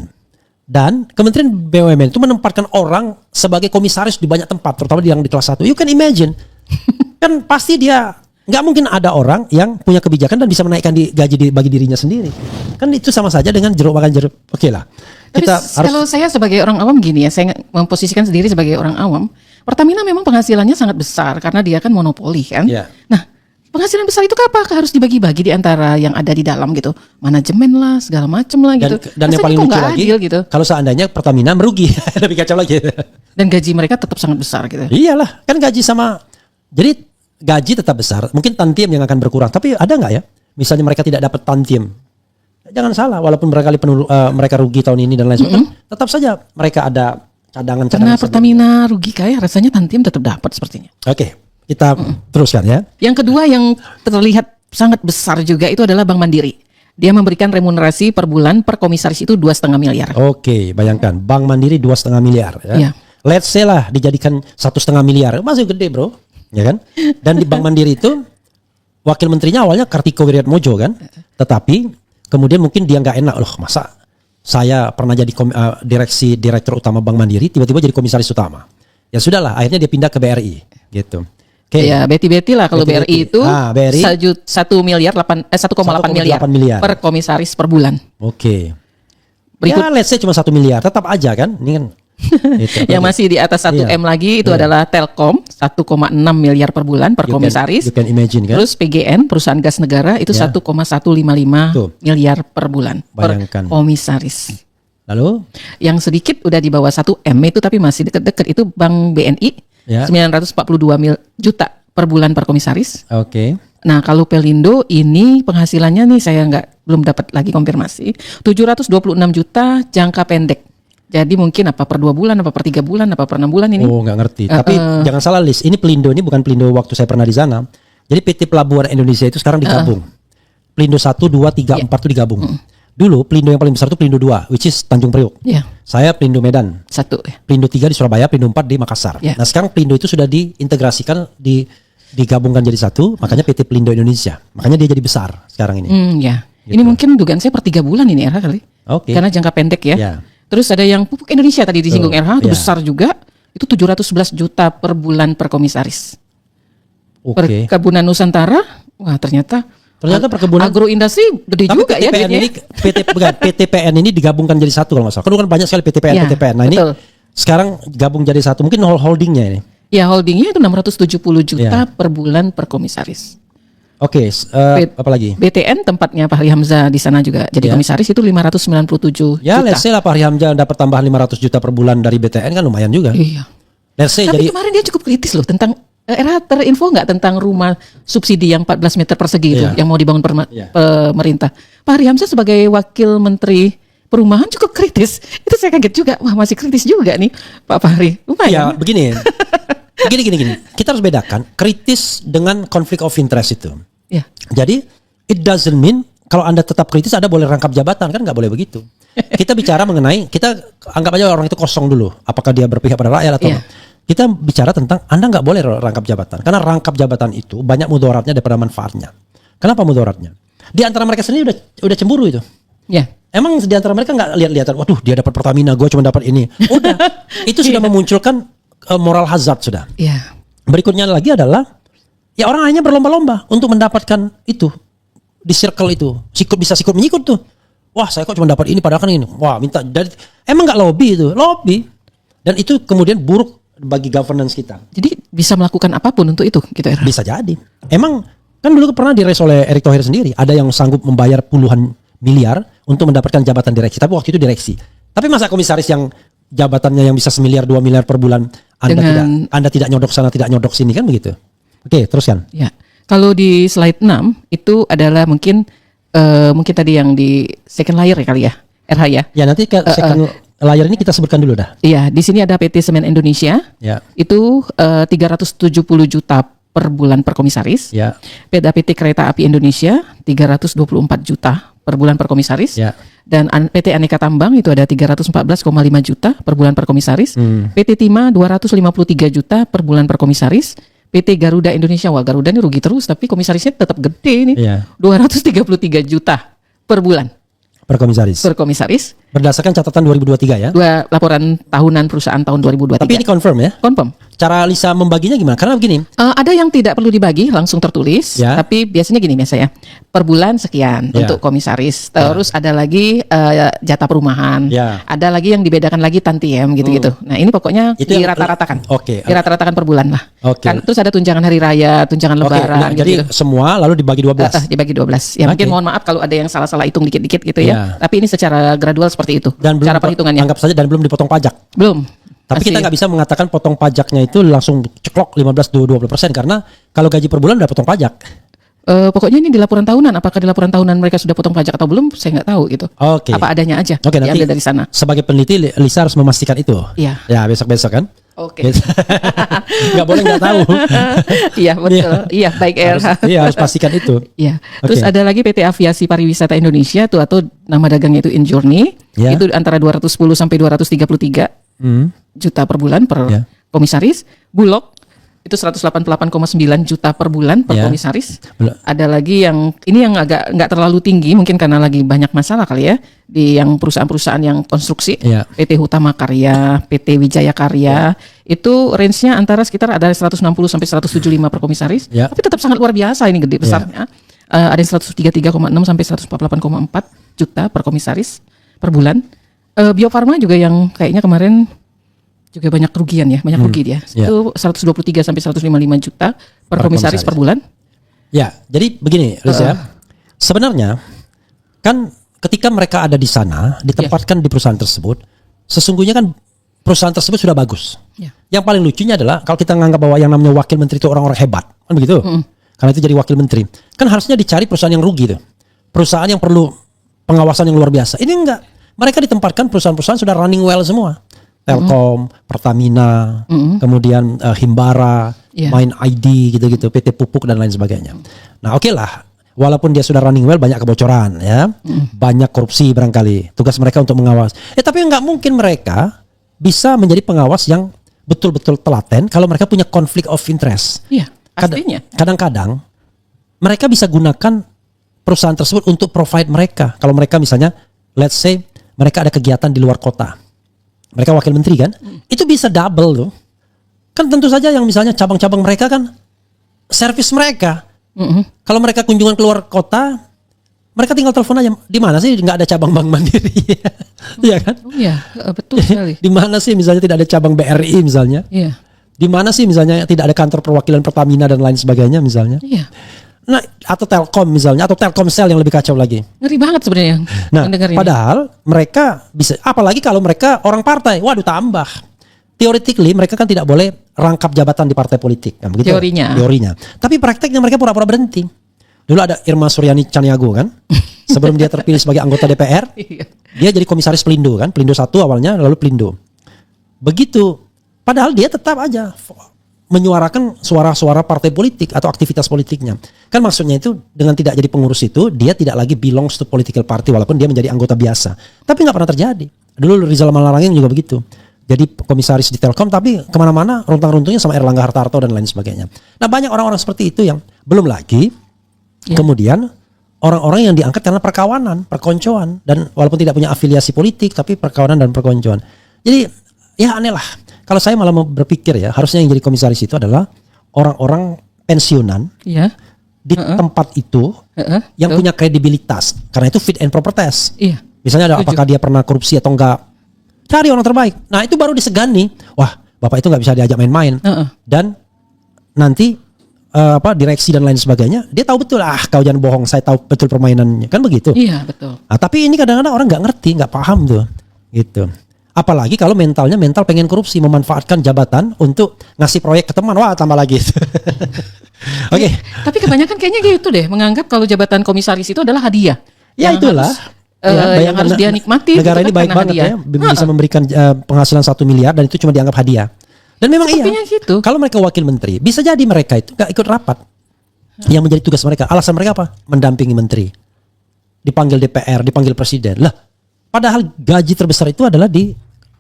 Dan Kementerian BUMN itu menempatkan orang sebagai komisaris di banyak tempat, terutama yang di kelas 1. You can imagine. Kan pasti dia nggak mungkin ada orang yang punya kebijakan dan bisa menaikkan gaji bagi dirinya sendiri. Kan itu sama saja dengan jeruk makan jeruk. Oke lah. Tapi kalau saya sebagai orang awam gini ya, saya memposisikan sendiri sebagai orang awam. Pertamina memang penghasilannya sangat besar karena dia kan monopoli kan. Yeah. Nah, penghasilan besar itu apakah harus dibagi-bagi di antara yang ada di dalam gitu, manajemen lah segala macam lah gitu. Dan yang paling lucu lagi, gitu. Kalau seandainya Pertamina merugi, lebih kacau lagi. Dan gaji mereka tetap sangat besar gitu. Iyalah, kan gaji sama. Jadi gaji tetap besar. Mungkin tantiem yang akan berkurang. Tapi ada nggak ya? Misalnya mereka tidak dapat tantiem. Jangan salah, walaupun mereka rugi tahun ini dan lain sebagainya, tetap saja mereka ada cadangan. Karena Pertamina rugi kayak rasanya tantiem tetap dapat sepertinya. Oke, kita teruskan ya. Yang kedua yang terlihat sangat besar juga itu adalah Bank Mandiri. Dia memberikan remunerasi per bulan per komisaris itu 2,5 miliar. Oke, bayangkan Bank Mandiri 2,5 miliar. Ya. Let's say lah dijadikan 1,5 miliar, masih gede bro, ya kan? Dan di Bank Mandiri itu wakil menterinya awalnya Kartiko Wiryatmojo kan, tetapi kemudian mungkin dia nggak enak loh, masa saya pernah jadi direktur utama Bank Mandiri, tiba-tiba jadi komisaris utama. Ya sudahlah, akhirnya dia pindah ke BRI, gitu. Okay. Ya Beti lah kalau BRI itu BRI 1,8 miliar per komisaris per bulan. Oke. Berikut, ya let's say cuma 1 miliar, tetap aja kan, ini kan. Gitu, yang masih di atas 1 M lagi itu adalah Telkom 1,6 miliar per bulan per komisaris. You can imagine kan. Terus PGN perusahaan gas negara itu 1,155 miliar per bulan. Bayangkan. Per komisaris. Lalu yang sedikit udah di bawah 1 M itu tapi masih deket-deket itu Bank BNI 942 juta per bulan per komisaris. Oke. Nah kalau Pelindo ini penghasilannya nih saya belum dapat lagi konfirmasi 726 juta jangka pendek. Jadi mungkin apa per 2 bulan, apa per 3 bulan, apa per 6 bulan ini? Oh nggak ngerti. Tapi jangan salah Lis, ini Pelindo ini bukan Pelindo waktu saya pernah di sana. Jadi PT Pelabuhan Indonesia itu sekarang digabung. Pelindo 1, 2, 3, 4 itu digabung. Dulu Pelindo yang paling besar itu Pelindo 2, which is Tanjung Priok. Saya Pelindo Medan. 1. Pelindo 3 di Surabaya, Pelindo 4 di Makassar. Nah sekarang Pelindo itu sudah diintegrasikan, digabungkan jadi satu, makanya PT Pelindo Indonesia. Makanya dia jadi besar sekarang ini. Gitu. Ini mungkin dugaan saya per 3 bulan ini RH kali. Karena jangka pendek ya. Terus ada yang Pupuk Indonesia tadi disinggung RH itu besar juga, itu 711 juta per bulan per komisaris. Perkebunan Nusantara, wah ternyata perkebunan agroindustri gede juga ya duitnya. PTPN ini digabungkan jadi satu kalau nggak salah. Kan banyak sekali PTPN. Nah ini sekarang gabung jadi satu, mungkin holdingnya ini. Ya holdingnya itu 670 juta per bulan per komisaris. Oke, apa lagi? BTN tempatnya Fahri Hamzah di sana juga jadi komisaris itu 597 ya, juta. let's say lah Fahri Hamzah dapat tambahan 500 juta per bulan dari BTN kan lumayan juga. Iya. Let's say tapi kemarin dia cukup kritis loh tentang terinfo nggak tentang rumah subsidi yang 14 meter persegi itu yang mau dibangun pemerintah. Fahri Hamzah sebagai wakil menteri perumahan cukup kritis. Itu saya kaget juga. Wah masih kritis juga nih Pak Fahri. Ya Lumayan. begini. Gini. Kita harus bedakan kritis dengan conflict of interest itu. Jadi it doesn't mean kalau Anda tetap kritis Anda boleh rangkap jabatan, kan nggak boleh begitu. Kita bicara mengenai, kita anggap aja orang itu kosong dulu. Apakah dia berpihak pada rakyat atau kita bicara tentang Anda nggak boleh rangkap jabatan. Karena rangkap jabatan itu banyak mudaratnya daripada manfaatnya. Kenapa mudaratnya? Di antara mereka sendiri udah cemburu itu. Emang di antara mereka nggak lihat-lihatan, waduh dia dapat Pertamina, gue cuma dapat ini. Udah, itu sudah memunculkan moral hazard sudah. Berikutnya lagi adalah ya orang hanya berlomba-lomba untuk mendapatkan itu di circle itu. Bisa sikut menyikut tuh. Wah saya kok cuma dapat ini padahal kan ini. Wah minta dari emang nggak lobby itu, lobby. Dan itu kemudian buruk bagi governance kita. Jadi bisa melakukan apapun untuk itu, gitu ya? Bisa jadi. Emang kan dulu pernah diraih oleh Erick Thohir sendiri. Ada yang sanggup membayar puluhan miliar untuk mendapatkan jabatan direksi. Tapi waktu itu direksi. Tapi masa komisaris yang jabatannya yang bisa 1 miliar 2 miliar per bulan Anda tidak nyodok sana tidak nyodok sini kan begitu. Oke, teruskan. Ya. Kalau di slide 6 itu adalah mungkin tadi yang di second layer ya kali ya. RH ya. Ya nanti second layer ini kita sebutkan dulu dah. Iya, di sini ada PT Semen Indonesia. Itu 370 juta per bulan per komisaris. PT Kereta Api Indonesia 324 juta per bulan per komisaris. Dan PT Aneka Tambang itu ada 314,5 juta per bulan per komisaris. PT Timah 253 juta per bulan per komisaris. PT Garuda Indonesia, wah Garuda ini rugi terus tapi komisarisnya tetap gede nih. Iya. 233 juta per bulan Per komisaris. per komisaris. Berdasarkan catatan 2023 ya. Dua laporan tahunan perusahaan tahun 2023. Tapi ini confirm ya. confirm. Cara Lisa membaginya gimana? Karena begini. Ada yang tidak perlu dibagi langsung tertulis, Ya. tapi biasanya gini biasanya per bulan sekian Ya. untuk komisaris. Terus ada lagi jatah perumahan, Ya. ada lagi yang dibedakan lagi tantiem gitu-gitu. Nah ini pokoknya Itu yang- dirata-ratakan, Oke. dirata-ratakan per bulan lah. Oke. Kan, terus ada tunjangan hari raya, tunjangan Oke, lebaran, nah, jadi gitu. semua lalu dibagi 12. Dibagi 12. Ya mungkin Oke. mohon maaf kalau ada yang salah-salah hitung dikit-dikit gitu Ya. ya. Tapi ini secara gradual seperti itu. Dan belum Cara perhitungannya. anggap saja dan belum dipotong pajak. Belum. Tapi Masih- kita nggak bisa mengatakan potong pajaknya itu langsung ceklok 15-20% karena kalau gaji per bulan udah potong pajak. Pokoknya ini di laporan tahunan. Apakah di laporan tahunan mereka sudah potong pajak atau belum? Saya nggak tahu gitu. Oke. Apa adanya aja. Oke, nanti Diambil dari sana. sebagai peneliti Lisa harus memastikan itu. Iya. Ya besok-besok kan. Oke. Nggak boleh nggak tahu. Iya betul. Iya baik Air. Harus pastikan itu. Iya. Oke. Terus ada lagi PT Aviasi Pariwisata Indonesia tuh atau nama dagangnya itu Injourney. Ya. Itu antara 210 sampai 233 juta per bulan per Ya. komisaris. Bulog itu 188,9 juta per bulan per Ya. komisaris. Bulog. Ada lagi yang ini yang agak nggak terlalu tinggi mungkin karena lagi banyak masalah kali ya di yang perusahaan-perusahaan yang konstruksi. Ya. PT Hutama Karya, PT Wijaya Karya itu range-nya antara sekitar ada 160 sampai 175 per komisaris. Ya. Tapi tetap sangat luar biasa ini gede besarnya. Ada yang 133,6 sampai 148,4 juta per komisaris per bulan. Bio Farma juga yang kayaknya kemarin juga banyak kerugian ya, banyak rugi dia. Ya. Itu 123 sampai 155 juta per komisaris per bulan. Ya, jadi begini, Lisa. Sebenarnya kan ketika mereka ada di sana, ditempatkan di perusahaan tersebut, sesungguhnya kan perusahaan tersebut sudah bagus. Ya. Yang paling lucunya adalah kalau kita menganggap bahwa yang namanya wakil menteri itu orang-orang hebat, kan begitu? Karena itu jadi wakil menteri. Kan harusnya dicari perusahaan yang rugi tuh. Perusahaan yang perlu pengawasan yang luar biasa. Ini enggak. Mereka ditempatkan perusahaan-perusahaan sudah running well semua. Telkom, Pertamina, kemudian Himbara, Iya. Main ID gitu-gitu, PT Pupuk dan lain sebagainya. Nah, oke lah. Walaupun dia sudah running well, banyak kebocoran ya. Banyak korupsi barangkali. Tugas mereka untuk mengawas. Tapi nggak mungkin mereka bisa menjadi pengawas yang betul-betul telaten kalau mereka punya konflik of interest. Iya, pastinya. Kadang-kadang mereka bisa gunakan perusahaan tersebut untuk provide mereka. Kalau mereka misalnya, let's say mereka ada kegiatan di luar kota. Mereka wakil menteri kan, itu bisa double tuh. Kan tentu saja yang misalnya cabang-cabang mereka kan servis mereka. Kalau mereka kunjungan keluar kota, mereka tinggal telepon aja. Di mana sih nggak ada cabang Bank Mandiri? Iya kan? Oh iya, betul sekali. Di mana sih misalnya tidak ada cabang BRI misalnya? Iya. Di mana sih misalnya tidak ada kantor perwakilan Pertamina dan lain sebagainya misalnya? Iya. Nah, atau Telkom misalnya, atau Telkomsel yang lebih kacau lagi. Ngeri banget sebenarnya. Nah, mendengar ini. padahal mereka bisa, apalagi kalau mereka orang partai, waduh tambah. Theoretically mereka kan tidak boleh rangkap jabatan di partai politik, kan begitu? Teorinya. Tapi prakteknya mereka pura-pura berhenti. Dulu ada Irma Suryani Caniago kan, sebelum dia terpilih sebagai anggota DPR, Iya. dia jadi komisaris Pelindo kan, Pelindo 1 awalnya, lalu Pelindo. Begitu, padahal dia tetap aja menyuarakan suara-suara partai politik atau aktivitas politiknya. Kan maksudnya itu dengan tidak jadi pengurus itu, dia tidak lagi belongs to political party walaupun dia menjadi anggota biasa. Tapi nggak pernah terjadi. Dulu Rizal Malarangeng juga begitu. Jadi komisaris di Telkom tapi kemana-mana runtang-runtungnya sama Erlangga Hartarto dan lain sebagainya. Nah banyak orang-orang seperti itu yang belum lagi kemudian orang-orang yang diangkat karena perkawanan, perkoncoan. Dan walaupun tidak punya afiliasi politik tapi perkawanan dan perkoncoan. Jadi ya aneh lah. Kalau saya malah mau berpikir ya, harusnya yang jadi komisaris itu adalah orang-orang pensiunan Iya. di tempat itu yang Betul. punya kredibilitas. Karena itu fit and proper test. Iya. Misalnya ada Setuju. apakah dia pernah korupsi atau enggak. Cari orang terbaik. Nah itu baru disegani. Wah, Bapak itu nggak bisa diajak main-main. Dan nanti direksi dan lain sebagainya, dia tahu betul, kau jangan bohong, saya tahu betul permainannya. Kan begitu. Iya, betul. Nah, tapi ini kadang-kadang orang nggak ngerti, nggak paham tuh. Gitu. Apalagi kalau mentalnya mental pengen korupsi, memanfaatkan jabatan untuk ngasih proyek ke teman. Wah, tambah lagi. Oke. Tapi kebanyakan kayaknya gitu deh, menganggap kalau jabatan komisaris itu adalah hadiah. Ya Yang itulah. yang harus dia nikmati. Negara gitu ini kan, baik karena banget hadiah. ya, bisa memberikan penghasilan 1 miliar dan itu cuma dianggap hadiah. Dan memang Sepertinya iya. gitu. Kalau mereka wakil menteri, bisa jadi mereka itu nggak ikut rapat. Yang menjadi tugas mereka, alasan mereka apa? Mendampingi menteri. Dipanggil DPR, dipanggil presiden. Lah, Padahal gaji terbesar itu adalah di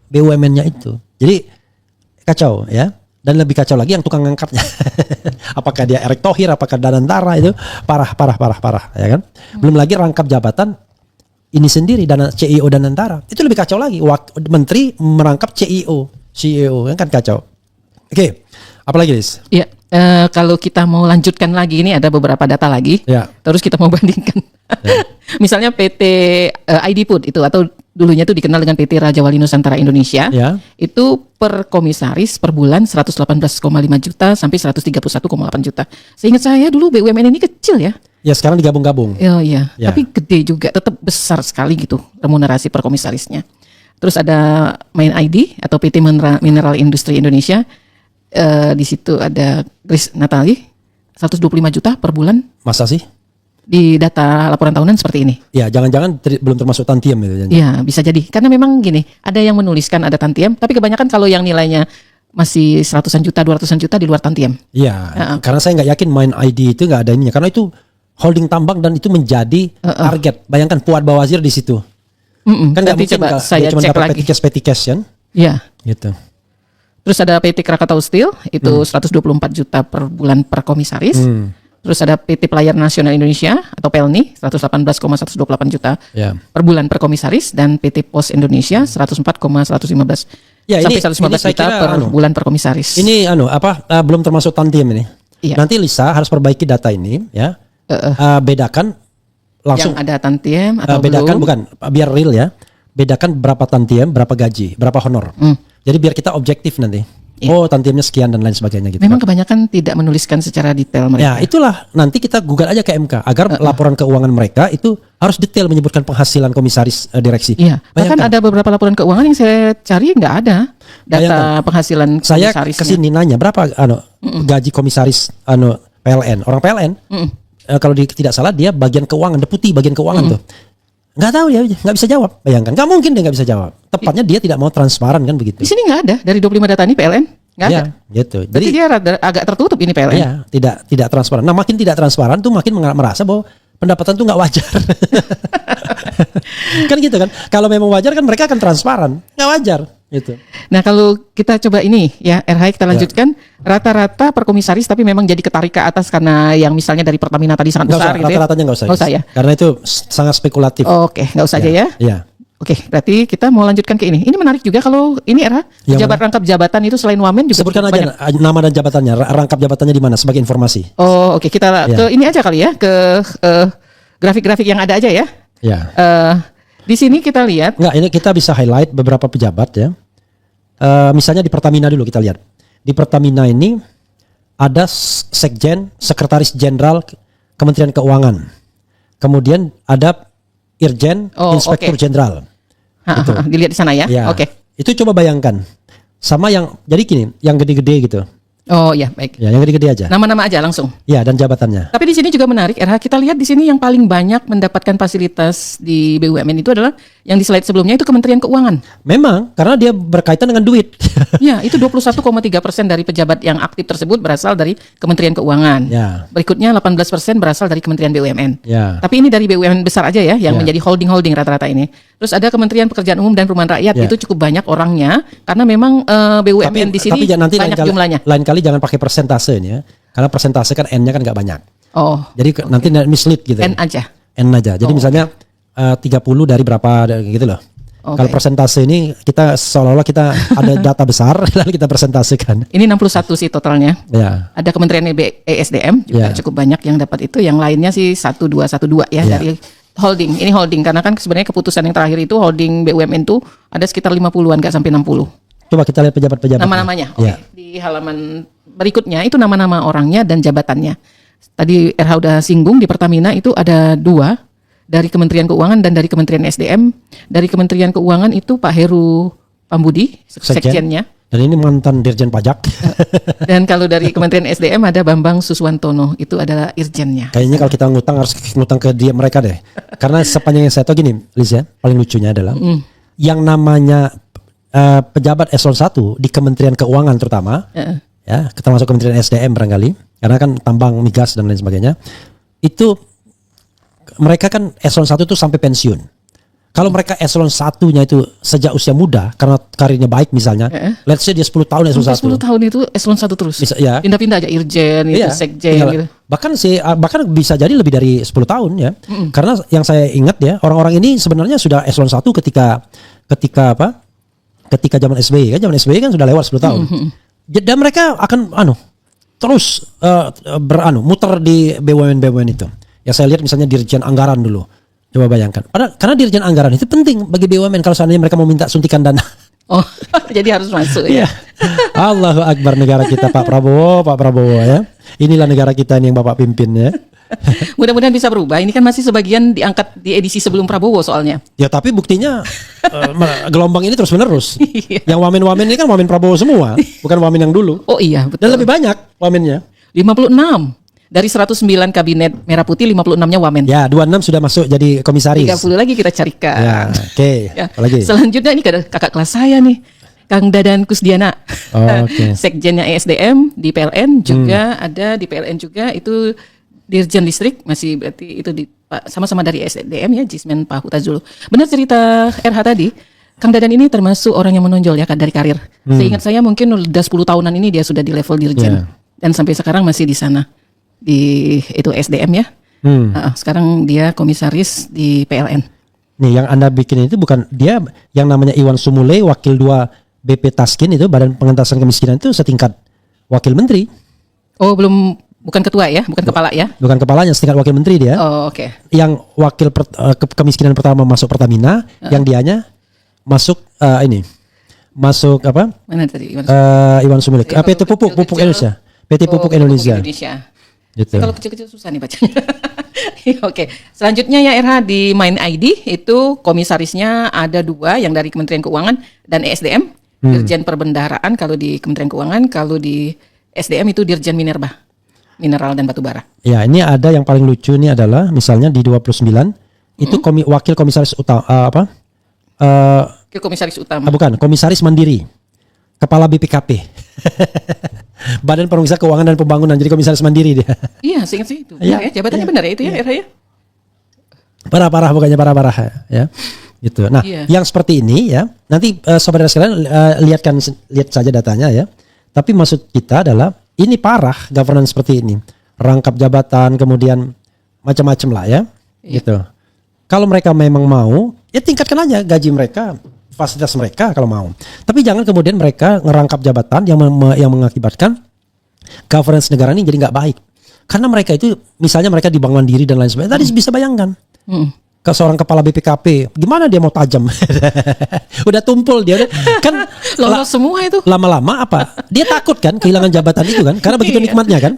BUMN-nya itu. Jadi kacau ya. Dan lebih kacau lagi yang tukang ngangkatnya. Apakah dia Erick Thohir, apakah Danantara, itu parah ya kan. Belum lagi rangkap jabatan ini sendiri, dana CEO Danantara. Itu lebih kacau lagi. Menteri merangkap CEO kan kacau. Oke. Apalagi, Liz? Ya, kalau kita mau lanjutkan lagi, ini ada beberapa data lagi. Ya. Terus kita mau bandingkan. Ya. Misalnya PT ID Food itu, atau dulunya itu dikenal dengan PT Raja Wali Nusantara Indonesia. Ya. Itu per komisaris per bulan 118,5 juta sampai 131,8 juta. Seingat saya dulu BUMN ini kecil ya. Ya, sekarang digabung-gabung. Oh iya, Ya. tapi gede juga, tetap besar sekali gitu remunerasi per komisarisnya. Terus ada Main ID atau PT Mineral Industri Indonesia. Di situ ada Grace Natali 125 juta per bulan Masa sih? di data laporan tahunan seperti ini. Ya, jangan-jangan belum termasuk tantiem itu. Ya, bisa jadi. Karena memang gini, ada yang menuliskan ada tantiem, tapi kebanyakan kalau yang nilainya masih 100-an juta, 200-an juta di luar tantiem. Iya, karena saya nggak yakin Main ID itu nggak ada ininya, karena itu holding tambang dan itu menjadi target. Bayangkan Fuad Bawazir di situ. Kan nggak Nanti mungkin coba dia saya cuma cek dapat lagi. petikes kan? Ya. Gitu. Terus ada PT Krakatau Steel itu 124 juta per bulan per komisaris. Terus ada PT Pelayar Nasional Indonesia atau PELNI 118,128 juta Ya. per bulan per komisaris, dan PT Pos Indonesia 104,115 Ya, sampai ini 115 saya juta kira, per bulan per komisaris. Ini belum termasuk tantiem ini. Iya. Nanti Lisa harus perbaiki data ini ya. Bedakan langsung yang ada tantiem atau bedakan belum. bukan biar real ya. Bedakan berapa tantiem, berapa gaji, berapa honor. Jadi biar kita objektif nanti. Iya. Oh, tantiemnya sekian dan lain sebagainya gitu. Memang kebanyakan tidak menuliskan secara detail Ya, mereka. itulah nanti kita gugat aja ke MK agar laporan keuangan mereka itu harus detail menyebutkan penghasilan komisaris direksi. Iya, bahkan Bayangkan, ada beberapa laporan keuangan yang saya cari nggak ada data Bayangkan. penghasilan saya komisarisnya. kesini nanya berapa gaji komisaris PLN. Orang PLN kalau tidak salah dia bagian keuangan, deputi bagian keuangan tuh. Nggak tahu dia, nggak bisa jawab. Bayangkan, nggak mungkin dia nggak bisa jawab. Tepatnya dia tidak mau transparan kan begitu. Di sini nggak ada dari 25 data ini PLN nggak ada. Ya, gitu. Jadi dia agak tertutup ini PLN. ya tidak transparan. Nah, makin tidak transparan tuh makin merasa bahwa pendapatan tuh nggak wajar. Kan gitu kan. Kalau memang wajar kan mereka akan transparan. Nggak wajar gitu. Nah kalau kita coba ini ya RH kita lanjutkan rata-rata per komisaris, tapi memang jadi ketarik ke atas karena yang misalnya dari Pertamina tadi sangat Nggak besar usah, gitu ya. rata-ratanya nggak usah. Nggak usah ya. Karena itu sangat spekulatif. Oke, nggak usah aja ya. Iya. Oke, berarti kita mau lanjutkan ke ini. Ini menarik juga kalau ini RH Yang pejabat rangkap jabatan itu selain wamen juga Sebutkan cukup aja nama dan jabatannya, rangkap jabatannya di mana sebagai informasi. Oh, oke, kita Ya. ke ini aja kali ya, ke grafik-grafik yang ada aja ya. Ya. Di sini kita lihat. Enggak, ini kita bisa highlight beberapa pejabat ya. Misalnya di Pertamina dulu kita lihat. Di Pertamina ini ada Sekjen, Sekretaris Jenderal Kementerian Keuangan. Kemudian ada Irjen, Oh, Inspektur oke. Jenderal. Dilihat di sana ya. Ya. Oke. Itu coba bayangkan. Sama yang jadi gini, yang gede-gede gitu. Oh ya, baik. Ya, yang gede-gede aja. Nama-nama aja langsung. Ya, dan jabatannya. Tapi di sini juga menarik, RH. Kita lihat di sini yang paling banyak mendapatkan fasilitas di BUMN itu adalah yang di slide sebelumnya itu Kementerian Keuangan. Memang karena dia berkaitan dengan duit. Ya, itu 21,3% dari pejabat yang aktif tersebut berasal dari Kementerian Keuangan. Ya. Berikutnya 18% berasal dari Kementerian BUMN. Ya. Tapi ini dari BUMN besar aja ya, yang Ya. menjadi holding rata-rata ini. Terus ada Kementerian Pekerjaan Umum dan Perumahan Rakyat, Ya. itu cukup banyak orangnya, karena memang BUMN di sini nanti banyak jumlahnya. lain kali jangan pakai persentase ini ya. Karena persentase kan N-nya kan nggak banyak. Oh, Jadi nanti mislead gitu. N aja. N aja. Jadi misalnya 30 dari berapa gitu loh. Oke. Kalau persentase ini kita seolah-olah kita ada data besar lalu kita presentasikan. Ini 61 sih totalnya. Ya. Ada Kementerian ESDM juga Ya. cukup banyak yang dapat itu. Yang lainnya sih 1212 ya, Ya. dari holding. Ini holding karena kan sebenarnya keputusan yang terakhir itu holding BUMN itu ada sekitar 50-an, nggak sampai 60. Coba kita lihat pejabat-pejabat. Nama-namanya. Oke. Ya. Di halaman berikutnya itu nama-nama orangnya dan jabatannya. Tadi RH udah singgung di Pertamina itu ada 2 dari Kementerian Keuangan dan dari Kementerian SDM. Dari Kementerian Keuangan itu Pak Heru Pambudi, sekjennya. Dan ini mantan Dirjen Pajak. Dan kalau dari Kementerian SDM ada Bambang Suswantono, itu adalah irjennya. Kayaknya kalau kita ngutang harus ngutang ke dia mereka deh. Karena sepanjang yang saya tahu gini, Liz ya, paling lucunya adalah yang namanya pejabat eselon 1 di Kementerian Keuangan terutama, ya, termasuk Kementerian SDM barangkali, karena kan tambang, migas dan lain sebagainya. Itu mereka kan eselon 1 itu sampai pensiun. Kalau mereka eselon 1-nya itu sejak usia muda karena karirnya baik misalnya, let's say dia 10 tahun eselon 1. 10 tahun itu eselon 1 terus. Bisa, ya. Pindah-pindah aja irjen, gitu, sekjen gitu. Bahkan bisa jadi lebih dari 10 tahun ya. Karena yang saya ingat ya, orang-orang ini sebenarnya sudah eselon 1 ketika zaman SBY kan, zaman SBY kan sudah lewat 10 tahun. Dan mereka akan terus muter di BUMN itu. Ya saya lihat misalnya Dirjen Anggaran dulu. Coba bayangkan. Karena Dirjen Anggaran itu penting bagi BUMN kalau seandainya mereka mau minta suntikan dana. Oh, jadi harus masuk ya. Allahu Akbar negara kita Pak Prabowo ya. Inilah negara kita ini yang Bapak pimpin ya. Mudah-mudahan bisa berubah. Ini kan masih sebagian diangkat di edisi sebelum Prabowo soalnya. Ya tapi buktinya gelombang ini terus menerus. Iya. Yang wamen-wamen ini kan wamen Prabowo semua, bukan wamen yang dulu. Oh iya, betul. Dan lebih banyak wamennya. 56. Dari 109 kabinet Merah Putih, 56-nya wamen. Ya, 26 sudah masuk jadi komisaris. 30 lagi kita carikan. Ya, oke. Ya. Apalagi? Selanjutnya ini ada kakak kelas saya nih, Kang Dadan Kusdiana. Oke. Sekjennya ESDM di PLN juga ada di PLN juga itu Dirjen Listrik, masih berarti itu sama-sama dari ESDM ya, Jismen Pak Hutazul. Benar cerita RH tadi, Kang Dadan ini termasuk orang yang menonjol ya dari karir. Seingat saya mungkin udah 10 tahunan ini dia sudah di level dirjen. Dan sampai sekarang masih di sana. Di itu SDM ya. Sekarang dia komisaris di PLN. Nih yang Anda bikin itu bukan dia, yang namanya Iwan Sumule, wakil 2 BP Taskin itu Badan Pengentasan Kemiskinan itu setingkat wakil menteri. Oh, bukan ketua ya, bukan kepala ya. Bukan kepalanya, setingkat wakil menteri dia. Oh, oke. Yang wakil kemiskinan pertama masuk Pertamina, yang dianya masuk masuk apa? Mana tadi Iwan Sumule. PT Pupuk Indonesia. PT Pupuk Indonesia. Gitu. Kalau kecil-kecil susah nih bacanya. Oke. Selanjutnya ya RH di Main ID itu komisarisnya ada 2 yang dari Kementerian Keuangan dan ESDM, Dirjen Perbendaharaan kalau di Kementerian Keuangan, kalau di SDM itu Dirjen Minerba, Mineral dan Batubara. Ya, ini ada yang paling lucu ini adalah misalnya di 29 itu wakil komisaris utama Wakil komisaris utama. Bukan, komisaris mandiri. Kepala BPKP. Badan Pemeriksa Keuangan dan Pembangunan, jadi komisaris mandiri dia. Iya, seingat sih itu. Ya, jabatannya benar ya itu ya, RH ya. Parah bukannya parah ya. Gitu. Nah, yang seperti ini ya, nanti saudara sekalian lihat saja datanya ya. Tapi maksud kita adalah ini parah governance seperti ini. Rangkap jabatan, kemudian macam-macam lah ya. Gitu. Kalau mereka memang mau, ya tingkatkan aja gaji mereka, fasilitas mereka kalau mau. Tapi jangan kemudian mereka ngerangkap jabatan yang mengakibatkan governance negara ini jadi nggak baik. Karena mereka itu, misalnya mereka di Bank Mandiri dan lain sebagainya, tadi bisa bayangkan. Ke seorang kepala BPKP, gimana dia mau tajam? Udah tumpul dia, kan lolos semua itu. Lama-lama apa? Dia takut kan kehilangan jabatan itu kan? Karena begitu nikmatnya kan?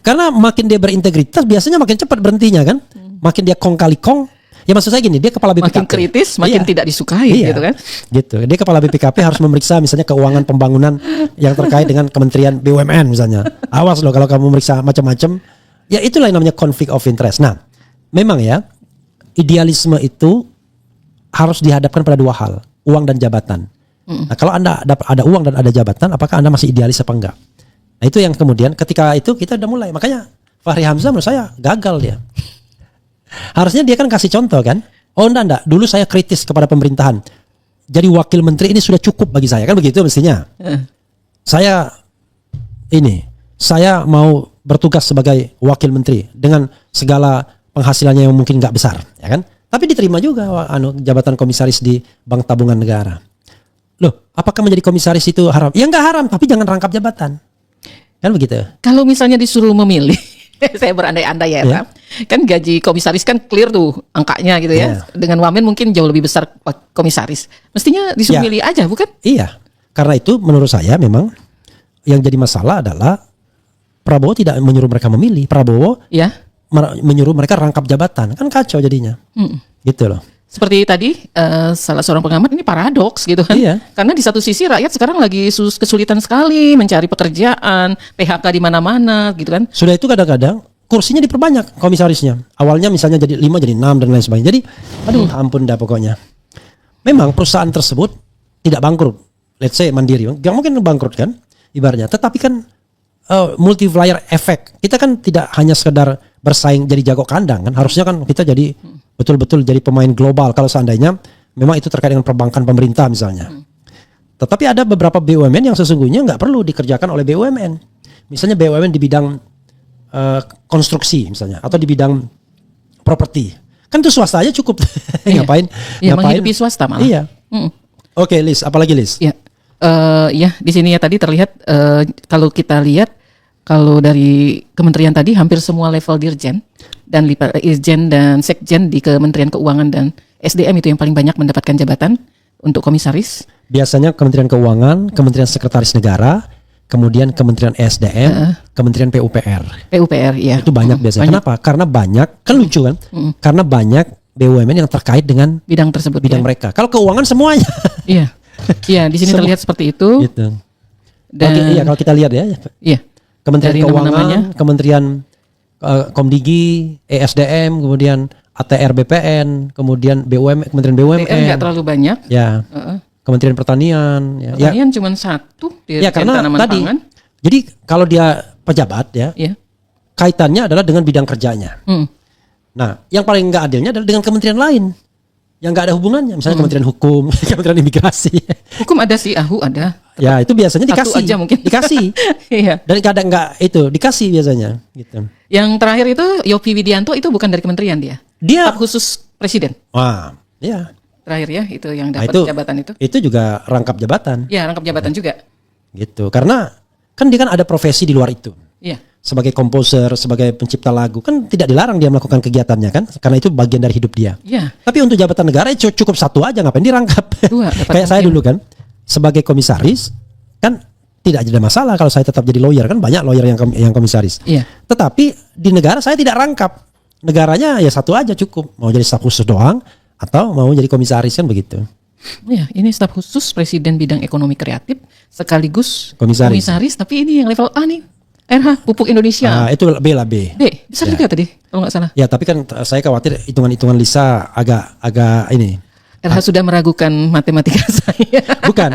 Karena makin dia berintegritas, biasanya makin cepat berhentinya kan? Makin dia kong kali kong. Ya maksud saya gini, dia kepala BPKP. Makin kritis, makin tidak disukai gitu kan. Gitu. Dia kepala BPKP harus memeriksa misalnya keuangan pembangunan yang terkait dengan Kementerian BUMN misalnya. Awas loh kalau kamu memeriksa macam-macam. Ya itulah yang namanya conflict of interest. Nah, memang ya, idealisme itu harus dihadapkan pada 2 hal, uang dan jabatan. Nah, kalau Anda ada uang dan ada jabatan, apakah Anda masih idealis apa enggak? Nah, itu yang kemudian ketika itu kita udah mulai. Makanya Fahri Hamzah menurut saya gagal dia. Harusnya dia kan kasih contoh kan. Oh enggak, dulu saya kritis kepada pemerintahan. Jadi wakil menteri ini sudah cukup bagi saya. Kan begitu mestinya. Saya mau bertugas sebagai wakil menteri dengan segala penghasilannya yang mungkin nggak besar, ya kan? Tapi diterima juga jabatan komisaris di Bank Tabungan Negara. Loh, apakah menjadi komisaris itu haram? Ya nggak haram, tapi jangan rangkap jabatan. Kan begitu. Kalau misalnya disuruh memilih, saya berandai-andai ya. Kan gaji komisaris kan clear tuh angkanya gitu ya. Dengan wamen mungkin jauh lebih besar komisaris. Mestinya disuruh milih aja, bukan? Iya. Karena itu menurut saya memang yang jadi masalah adalah Prabowo tidak menyuruh mereka memilih. Prabowo menyuruh mereka rangkap jabatan. Kan kacau jadinya. Gitu loh. Seperti tadi salah seorang pengamat, ini paradoks gitu kan. Karena di satu sisi rakyat sekarang lagi kesulitan sekali mencari pekerjaan, PHK di mana-mana gitu kan. Sudah itu kadang-kadang kursinya diperbanyak komisarisnya. Awalnya misalnya jadi 5 jadi 6 dan lain sebagainya. Jadi ampun dah pokoknya. Memang perusahaan tersebut tidak bangkrut. Let's say Mandiri. Gak mungkin bangkrut kan ibaratnya. Tetapi kan multiplier effect. Kita kan tidak hanya sekedar bersaing jadi jago kandang kan. Harusnya kan kita jadi betul-betul jadi pemain global kalau seandainya memang itu terkait dengan perbankan pemerintah misalnya. Tetapi ada beberapa BUMN yang sesungguhnya nggak perlu dikerjakan oleh BUMN. Misalnya BUMN di bidang konstruksi misalnya atau di bidang properti. Kan itu swasta aja cukup. Iya. Ngapain? Menghidupi swasta malah. Iya. Oke, Liz, apalagi Liz? Ya, ya di sini ya tadi terlihat kalau kita lihat kalau dari kementerian tadi hampir semua level dirjen dan irjen dan sekjen di Kementerian Keuangan dan SDM itu yang paling banyak mendapatkan jabatan untuk komisaris. Biasanya Kementerian Keuangan, Kementerian Sekretaris Negara, kemudian Kementerian SDM, Kementerian PUPR. PUPR, ya. Itu banyak biasanya. Kenapa? Karena banyak, kan lucu kan? Karena banyak BUMN yang terkait dengan Bidang tersebut. bidang mereka. Kalau keuangan semuanya. Iya, iya di sini Semua. terlihat seperti itu. Gitu. Dan Iya, kalau kita lihat ya. iya. Kementerian Dari Keuangan, nama-namanya. Kementerian Komdigi, ESDM, kemudian ATR BPN, kemudian BUMN, Kementerian BUMN. PR nggak terlalu banyak. Ya. Kementerian Pertanian. Ya. Pertanian cuma satu di Ya, karena tanaman tadi. pangan. Jadi kalau dia pejabat ya, Iya. kaitannya adalah dengan bidang kerjanya. Nah, yang paling nggak adilnya adalah dengan kementerian lain yang nggak ada hubungannya, misalnya Kementerian Hukum, Kementerian Imigrasi. Hukum ada sih, AHU ada. Ya itu biasanya Satu dikasih, aja mungkin. dikasih. Iya. Dan kadang nggak itu dikasih biasanya, gitu. Yang terakhir itu Yovie Widianto itu bukan dari kementerian dia. Dia, Staf khusus presiden. wah, ya. Terakhir ya itu yang Nah, dapat jabatan itu. Itu juga rangkap jabatan, Ya, rangkap jabatan juga. gitu. Karena kan dia kan ada profesi di luar itu. Iya. Sebagai komposer, sebagai pencipta lagu, kan tidak dilarang dia melakukan kegiatannya kan, karena itu bagian dari hidup dia. Iya. Tapi untuk jabatan negara cukup satu aja, ngapain dirangkap? Dua, dapat Kayak saya mungkin. dulu kan, sebagai komisaris kan tidak ada masalah kalau saya tetap jadi lawyer, kan banyak lawyer yang komisaris. Iya. Tetapi di negara saya tidak rangkap. Negaranya ya satu aja cukup, mau jadi staf khusus doang atau mau jadi komisaris kan begitu. Iya, ini staf khusus presiden bidang ekonomi kreatif sekaligus Komisaris. tapi ini yang level A nih. RH Pupuk Indonesia. Ah, itu B lah B. B, besar Ya. juga tadi kalau nggak salah. Ya tapi kan saya khawatir hitungan-hitungan Lisa agak ini. RH sudah meragukan matematika saya. Bukan.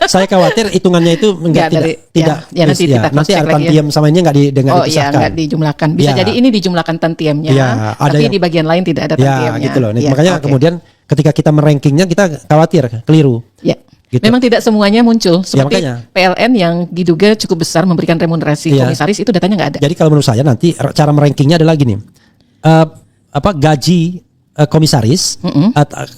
Saya khawatir hitungannya itu Nggak dari- tidak ya, nanti kita nanti cross-check lagi ya. tantiem sama ini nggak Oh iya, dipisahkan. nggak dijumlahkan. Bisa Ya. jadi ini dijumlahkan tantiemnya, Ya, ada tapi yang- di bagian lain tidak ada Ya tantiemnya. gitu loh. Nih, Ya, makanya oke. kemudian ketika kita merankingnya kita khawatir keliru. Ya. Gitu. Memang tidak semuanya muncul seperti makanya. PLN yang diduga cukup besar memberikan remunerasi Iya. komisaris itu datanya nggak ada. Jadi kalau menurut saya nanti cara merankingnya adalah gini. Gaji komisaris,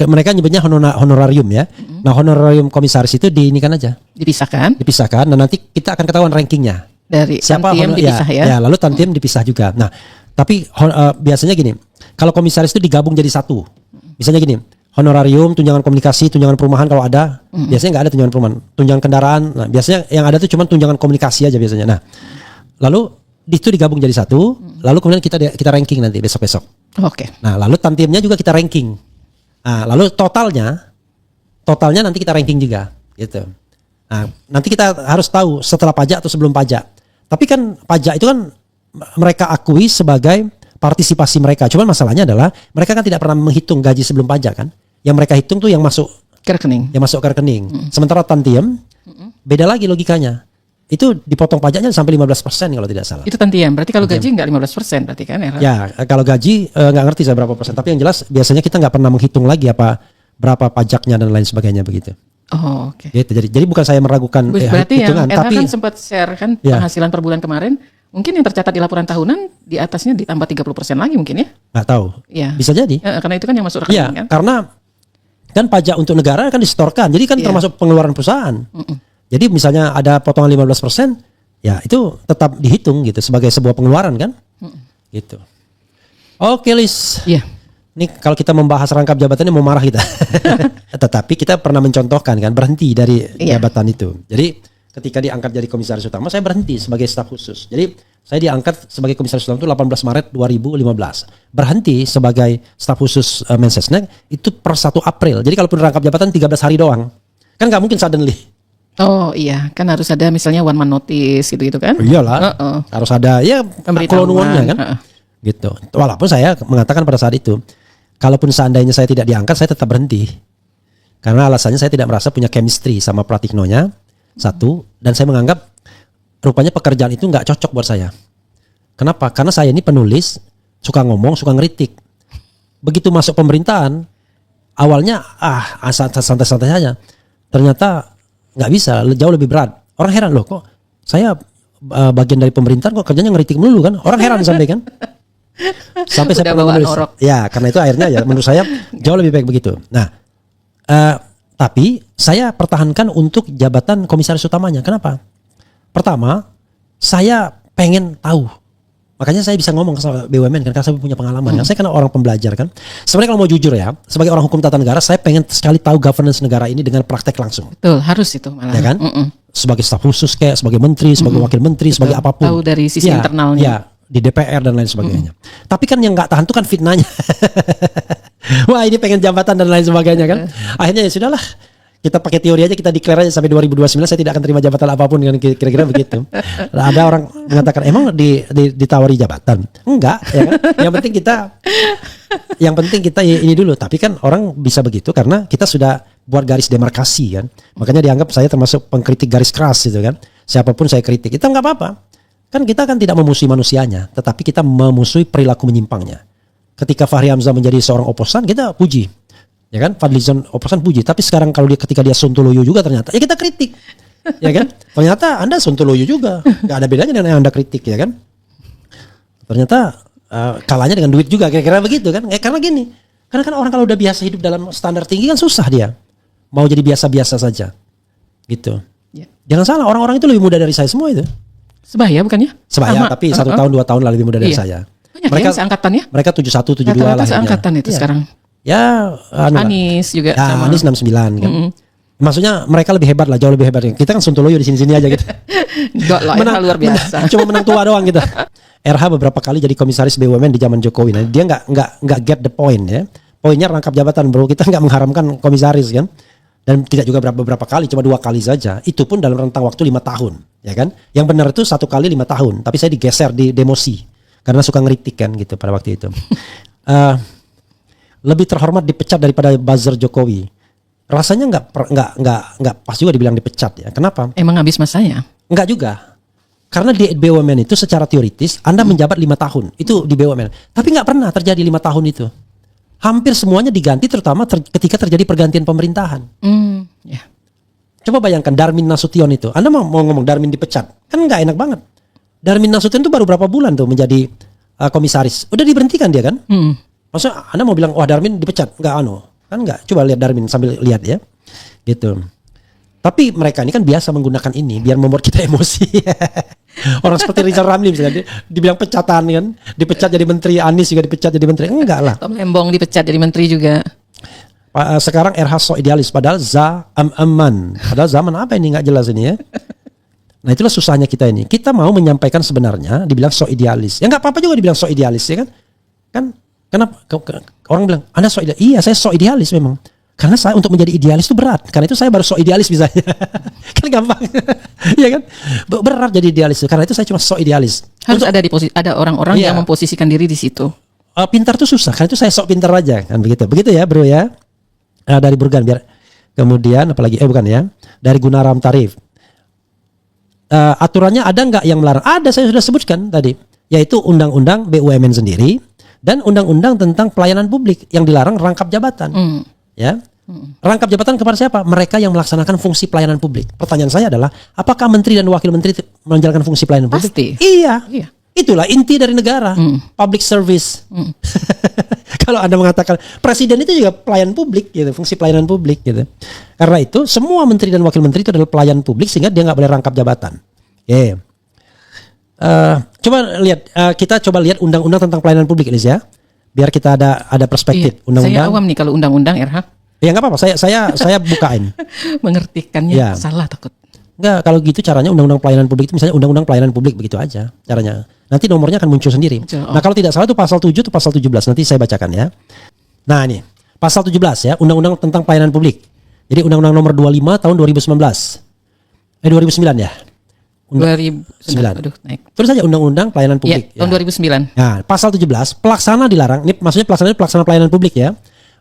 mereka nyebutnya honorarium ya. Nah honorarium komisaris itu diinikan aja, Dipisahkan dipisahkan. Dan nanti kita akan ketahuan rankingnya. dari Siapa tantiem dipisah ya. lalu tantiem dipisah juga. Nah tapi biasanya gini, kalau komisaris itu digabung jadi satu. Misalnya gini, honorarium, tunjangan komunikasi, tunjangan perumahan kalau ada, biasanya nggak ada tunjangan perumahan, tunjangan kendaraan. Nah biasanya yang ada tuh cuma tunjangan komunikasi aja biasanya. Nah lalu itu digabung jadi satu, lalu kemudian kita ranking nanti besok-besok. Oke. Nah, lalu tantiemnya juga kita ranking. Nah, lalu totalnya nanti kita ranking juga, gitu. Nah, nanti kita harus tahu setelah pajak atau sebelum pajak. Tapi kan pajak itu kan mereka akui sebagai partisipasi mereka. Cuman masalahnya adalah mereka kan tidak pernah menghitung gaji sebelum pajak kan. Yang mereka hitung tuh yang masuk Ke rekening. ke rekening. Sementara tantiem beda lagi logikanya. Itu dipotong pajaknya sampai 15% kalau tidak salah. Itu tantiem. Berarti kalau gaji nggak 15% berarti kan ya? Ya, kalau gaji nggak ngerti saya berapa persen. Tapi yang jelas biasanya kita nggak pernah menghitung lagi berapa pajaknya dan lain sebagainya begitu. Oh, oke. Gitu. Jadi bukan saya meragukan Berarti yang hitungan, RH tapi kan sempat share kan Ya. penghasilan per bulan kemarin, mungkin yang tercatat di laporan tahunan di atasnya ditambah 30% lagi mungkin ya? nggak tahu. Ya. Bisa jadi. Karena itu kan yang masuk Iya, rekening kan? karena kan pajak untuk negara kan disetorkan. Jadi kan Iya. termasuk pengeluaran perusahaan. Jadi misalnya ada potongan 15%, ya itu tetap dihitung gitu sebagai sebuah pengeluaran kan? Gitu. Oke, Lis. Iya. Ini kalau kita membahas rangkap jabatan ini mau marah kita. Tetapi kita pernah mencontohkan kan berhenti dari Iya. jabatan itu. Jadi ketika diangkat jadi komisaris utama saya berhenti sebagai staf khusus. Jadi saya diangkat sebagai komisaris utama itu 18 Maret 2015. Berhenti sebagai staf khusus Mensesnek itu per 1 April. Jadi kalaupun rangkap jabatan 13 hari doang. Kan nggak mungkin suddenly. Oh iya, kan harus ada misalnya one man notice gitu kan? Iyalah. Heeh. Harus ada ya Pemberitahuan, klonuannya kan. heeh. Gitu. Walaupun saya mengatakan pada saat itu, kalaupun seandainya saya tidak diangkat, saya tetap berhenti. Karena alasannya saya tidak merasa punya chemistry sama Pratiknonya, satu. Dan saya menganggap rupanya pekerjaan itu nggak cocok buat saya. Kenapa? Karena saya ini penulis, suka ngomong, suka ngeritik. begitu masuk pemerintahan, awalnya santai-santai saja. Ternyata nggak bisa, jauh lebih berat. Orang heran loh, kok saya bagian dari pemerintahan kok kerjanya ngeritik melulu kan? Orang heran sampai kan? Sampai saya pernah menulis. Ya, karena itu akhirnya ya menurut saya jauh lebih baik begitu. Nah, tapi saya pertahankan untuk jabatan komisaris utamanya. Kenapa? Pertama, saya pengen tahu. Makanya saya bisa ngomong sama BUMN kan, karena saya punya pengalaman. Saya kan orang pembelajar kan. Sebenarnya kalau mau jujur ya, sebagai orang hukum tata negara, saya pengen sekali tahu governance negara ini dengan praktek langsung. Betul, harus itu malah. Ya kan? Sebagai staf khusus kayak, sebagai menteri, sebagai wakil menteri, sebagai apapun. Tahu dari sisi internalnya. Ya, di DPR dan lain sebagainya. Tapi kan yang nggak tahan itu kan fitnahnya. Wah, ini pengen jabatan dan lain sebagainya kan. Akhirnya ya sudahlah. Kita pakai teori aja, kita declare aja sampai 2029 saya tidak akan terima jabatan apapun kan, kira-kira begitu. Ada orang mengatakan emang ditawari jabatan? Enggak, ya kan? Yang penting kita ini dulu. Tapi kan orang bisa begitu karena kita sudah buat garis demarkasi kan. Makanya dianggap saya termasuk pengkritik garis keras gitu kan. Siapapun saya kritik, itu enggak apa-apa. Kan kita kan tidak memusuhi manusianya, tetapi kita memusuhi perilaku menyimpangnya. Ketika Fahri Hamzah menjadi seorang oposan, kita puji. Ya kan, Fadlizon oposan puji. Tapi sekarang kalau ketika dia sontoloyo juga ternyata, ya kita kritik. Ya kan, ternyata Anda sontoloyo juga. Gak ada bedanya dengan yang Anda kritik ya kan. Ternyata kalahnya dengan duit juga, kira-kira begitu kan. Karena gini, karena kan orang kalau udah biasa hidup dalam standar tinggi kan susah dia. Mau jadi biasa-biasa saja. Gitu. Ya. Jangan salah, orang-orang itu lebih muda dari saya semua itu. Sebaya bukannya? Sebaya, tapi 1 tahun 2 tahun lah lebih muda dari saya. Banyak mereka seangkatan ya? Mereka 71, 72 lah. Rata-rata seangkatan itu sekarang. Ya, Anies juga ya, sama. Anies 69 kan. Maksudnya mereka lebih hebat lah, jauh lebih hebat. Kita kan sontoloyo di sini-sini aja gitu. Enggak lah, RH luar biasa. Cuma menang tua doang gitu. RH beberapa kali jadi komisaris BUMN di zaman Jokowi. Nah, dia nggak get the point ya. Poinnya rangkap jabatan bro. Kita nggak mengharamkan komisaris kan. Dan tidak juga beberapa kali, cuma 2 kali saja. Itu pun dalam rentang waktu 5 tahun, ya kan? Yang benar itu 1 kali 5 tahun. Tapi saya digeser di demosi karena suka ngeritik kan gitu pada waktu itu. Lebih terhormat dipecat daripada buzzer Jokowi. Rasanya nggak pas juga dibilang dipecat ya. Kenapa? Emang habis masanya? Enggak juga. Karena di BUMN itu secara teoritis Anda menjabat 5 tahun. Itu di BUMN. Tapi nggak pernah terjadi 5 tahun itu. Hampir semuanya diganti terutama ketika terjadi pergantian pemerintahan. Ya. Coba bayangkan Darmin Nasution itu. Anda mau ngomong Darmin dipecat. Kan nggak enak banget. Darmin Nasution itu baru berapa bulan tuh menjadi komisaris. Udah diberhentikan dia kan? Maksudnya Anda mau bilang, wah Darmin dipecat? Enggak kan enggak. Coba lihat Darmin sambil lihat ya. Gitu. Tapi mereka ini kan biasa menggunakan ini biar membuat kita emosi. Orang seperti Rizal Ramli misalnya, dibilang pecatan kan. Dipecat jadi menteri, Anies juga dipecat jadi menteri. Enggak lah. Tom Lembong dipecat jadi menteri juga. Sekarang RH so idealis. Padahal aman. Padahal zaman apa ini enggak jelas ini ya. Nah itulah susahnya kita ini. Kita mau menyampaikan sebenarnya dibilang so idealis. Ya enggak apa-apa juga dibilang so idealis ya kan. Kan kenapa orang bilang Anda so idealis? Iya saya so idealis memang. Karena saya untuk menjadi idealis itu berat. Karena itu saya baru so idealis misalnya. Kan gampang. Iya kan? Berat jadi idealis. Karena itu saya cuma so idealis. Harus ada di posisi, ada orang-orang yang memposisikan diri di situ. Pintar tuh susah. Karena itu saya sok pintar aja kan begitu. Begitu ya bro ya. Dari Burgan biar. Kemudian apalagi bukan ya. Dari Gunaram Tarif. Aturannya ada nggak yang melarang? Ada, saya sudah sebutkan tadi. Yaitu undang-undang BUMN sendiri. Dan undang-undang tentang pelayanan publik yang dilarang rangkap jabatan. Ya, rangkap jabatan kepada siapa? Mereka yang melaksanakan fungsi pelayanan publik. Pertanyaan saya adalah, apakah menteri dan wakil menteri menjalankan fungsi pelayanan publik? Pasti. Iya. Itulah inti dari negara, public service. Kalau Anda mengatakan presiden itu juga pelayan publik, gitu, fungsi pelayanan publik, gitu. Karena itu semua menteri dan wakil menteri itu adalah pelayan publik sehingga dia nggak boleh rangkap jabatan. Coba lihat, kita coba lihat undang-undang tentang pelayanan publik ini ya, biar kita ada perspektif. Undang-undang. Saya awam nih kalau undang-undang RH. Ya nggak apa-apa, saya bukain. Mengertikannya salah takut. Enggak, kalau gitu caranya undang-undang pelayanan publik itu misalnya undang-undang pelayanan publik begitu aja caranya. Nanti nomornya akan muncul sendiri. Nah kalau tidak salah itu pasal 7 atau pasal 17, nanti saya bacakan ya. Nah ini pasal 17 ya, undang-undang tentang pelayanan publik. Jadi undang-undang nomor 25 tahun 2019. 2009 ya. 2009. Aduh, naik. Terus saja undang-undang pelayanan publik. Tahun 2009. Nah, pasal 17, pelaksana dilarang. Ini maksudnya pelaksana pelayanan publik ya.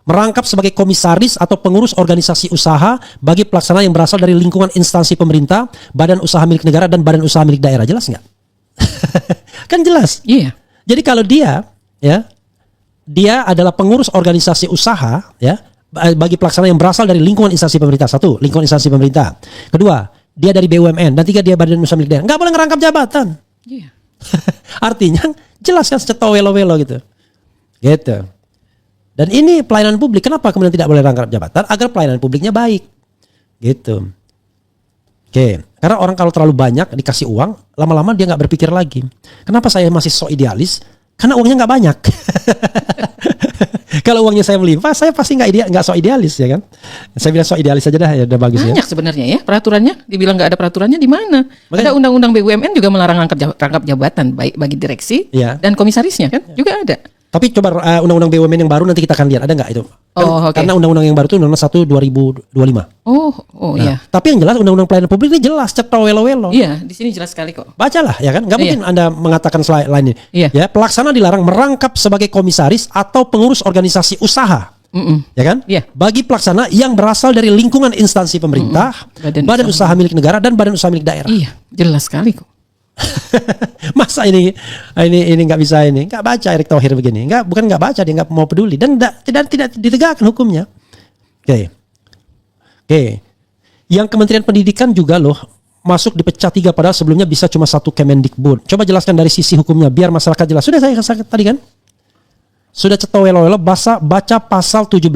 Merangkap sebagai komisaris atau pengurus organisasi usaha bagi pelaksana yang berasal dari lingkungan instansi pemerintah, badan usaha milik negara dan badan usaha milik daerah. Jelas nggak? Kan jelas. Iya. Jadi kalau dia ya dia adalah pengurus organisasi usaha ya bagi pelaksana yang berasal dari lingkungan instansi pemerintah. 1, lingkungan instansi pemerintah. 2, dia dari BUMN. Dan 3, dia badan usaha milik daerah. Nggak boleh ngerangkap jabatan. Iya. Artinya jelas kan secara welo-welo gitu. Gitu. Dan ini pelayanan publik. Kenapa kemudian tidak boleh rangkap jabatan? Agar pelayanan publiknya baik. Gitu. Oke, karena orang kalau terlalu banyak dikasih uang, lama-lama dia nggak berpikir lagi. Kenapa saya masih so idealis? Karena uangnya nggak banyak. Kalau uangnya saya melimpah, saya pasti nggak so idealis ya kan? Saya bilang so idealis aja dah, ya udah bagus ya. Banyak sebenarnya ya peraturannya. Dibilang nggak ada peraturannya di mana? Ada undang-undang BUMN juga melarang rangkap jabatan baik bagi direksi dan komisarisnya kan juga ada. Tapi coba undang-undang BUMN yang baru nanti kita akan lihat ada nggak itu? Okay. Karena undang-undang yang baru itu undang-undang 1/2025. Iya. Tapi yang jelas undang-undang pelayanan publik ini jelas cetok welo-welo. Iya, di sini jelas sekali kok. Bacalah ya kan, nggak mungkin Anda mengatakan lain ini. Iya. Ya, pelaksana dilarang merangkap sebagai komisaris atau pengurus organisasi usaha. Ya kan? Iya. Bagi pelaksana yang berasal dari lingkungan instansi pemerintah, badan usaha milik negara dan badan usaha milik daerah. Iya, jelas sekali kok. Masa ini nggak bisa ini, nggak baca Erick Thohir begini, bukan nggak baca, dia nggak mau peduli dan tidak ditegakkan hukumnya. Oke. Yang Kementerian Pendidikan juga loh masuk dipecah 3 padahal sebelumnya bisa cuma 1 Kemendikbud. Coba jelaskan dari sisi hukumnya biar masyarakat jelas. Sudah saya katakan tadi kan? Sudah ceto welo-welo baca pasal 17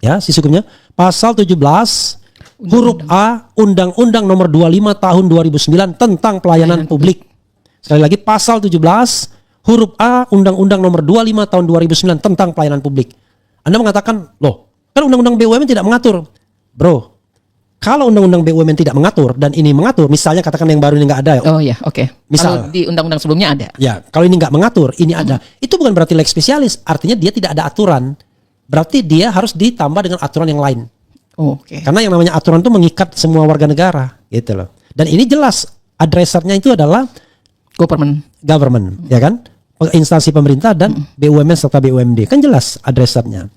ya sisi hukumnya. Pasal 17 huruf A Undang-Undang Nomor 25 Tahun 2009 tentang pelayanan publik. Sekali lagi pasal 17 huruf A Undang-Undang Nomor 25 Tahun 2009 tentang pelayanan publik. Anda mengatakan, loh, kan Undang-Undang BUMN tidak mengatur. Bro, kalau Undang-Undang BUMN tidak mengatur dan ini mengatur, misalnya katakan yang baru ini nggak ada. Oh ya, oke. Misal kalau di undang-undang sebelumnya ada. Ya, kalau ini nggak mengatur, ini ada. Itu bukan berarti lex spesialis. Artinya dia tidak ada aturan. Berarti dia harus ditambah dengan aturan yang lain. Oke. Karena yang namanya aturan itu mengikat semua warga negara, gitu loh. Dan ini jelas adresatnya itu adalah government, ya kan? Instansi pemerintah dan BUMN serta BUMD. Kan jelas adresatnya.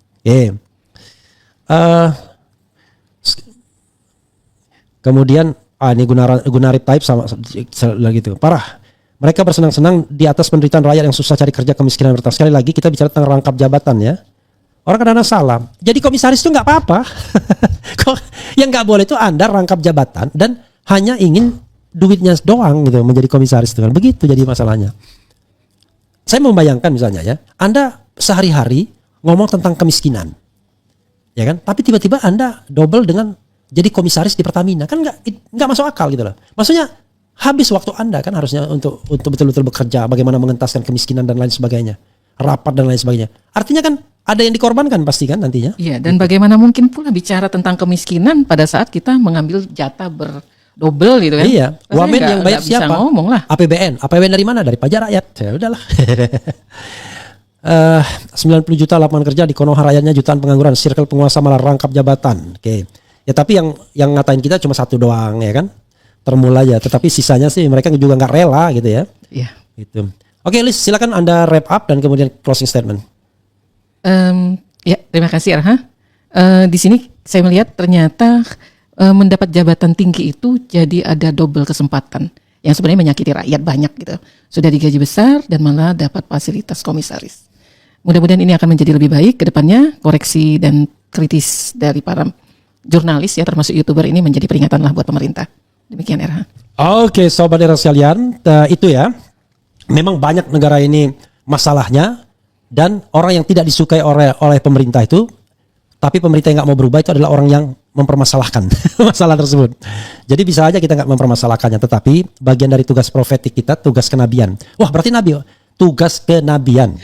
Kemudian ini Gunarip Taib sama lagi itu. Parah. Mereka bersenang-senang di atas penderitaan rakyat yang susah cari kerja, kemiskinan bertambah. Sekali lagi kita bicara tentang rangkap jabatan ya. Orang kadang-kadang salah. Jadi komisaris itu nggak apa-apa. Yang nggak boleh itu Anda rangkap jabatan dan hanya ingin duitnya doang gitu menjadi komisaris itu kan. Begitu jadi masalahnya. Saya membayangkan misalnya ya, Anda sehari-hari ngomong tentang kemiskinan, ya kan? Tapi tiba-tiba Anda double dengan jadi komisaris di Pertamina, kan nggak masuk akal gitu loh. Maksudnya habis waktu Anda kan harusnya untuk betul-betul bekerja, bagaimana mengentaskan kemiskinan dan lain sebagainya, rapat dan lain sebagainya. Artinya kan ada yang dikorbankan pasti kan nantinya. Iya, dan bagaimana mungkin pula bicara tentang kemiskinan pada saat kita mengambil jatah berdobel gitu kan. Iya, wamen yang bayar siapa? Bisa ngomong lah. APBN dari mana? Dari pajak rakyat. Ya udahlah. 90 juta lapangan kerja di Konoha, rakyatnya jutaan pengangguran, circle penguasa malah rangkap jabatan. Oke. Ya tapi yang ngatain kita cuma 1 doang ya kan. Termul aja, tetapi sisanya sih mereka juga nggak rela gitu ya. Iya. Gitu. Oke, Liz, silakan Anda wrap up dan kemudian closing statement. Ya, terima kasih Arha. Di sini saya melihat ternyata mendapat jabatan tinggi itu jadi ada double kesempatan yang sebenarnya menyakiti rakyat banyak gitu. Sudah digaji besar dan malah dapat fasilitas komisaris. Mudah-mudahan ini akan menjadi lebih baik ke depannya. Koreksi dan kritis dari para jurnalis ya termasuk YouTuber ini menjadi peringatan lah buat pemerintah. Demikian Arha. Oke, sobat era sekalian, itu ya. Memang banyak negara ini masalahnya. Dan orang yang tidak disukai oleh pemerintah itu, tapi pemerintah yang nggak mau berubah itu adalah orang yang mempermasalahkan masalah tersebut. Jadi bisa aja kita nggak mempermasalahkannya, tetapi bagian dari tugas profetik kita, tugas kenabian. Wah berarti nabi, tugas kenabian.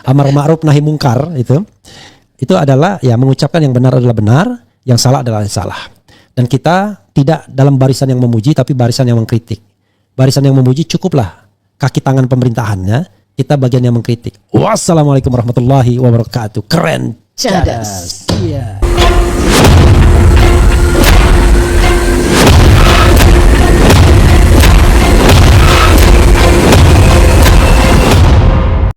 Amar ma'ruf nahi mungkar itu adalah ya mengucapkan yang benar adalah benar, yang salah adalah salah. Dan kita tidak dalam barisan yang memuji, tapi barisan yang mengkritik. Barisan yang memuji cukuplah kaki tangan pemerintahannya. Kita bagian yang mengkritik. Wassalamualaikum warahmatullahi wabarakatuh. Keren. Cadas. Iya.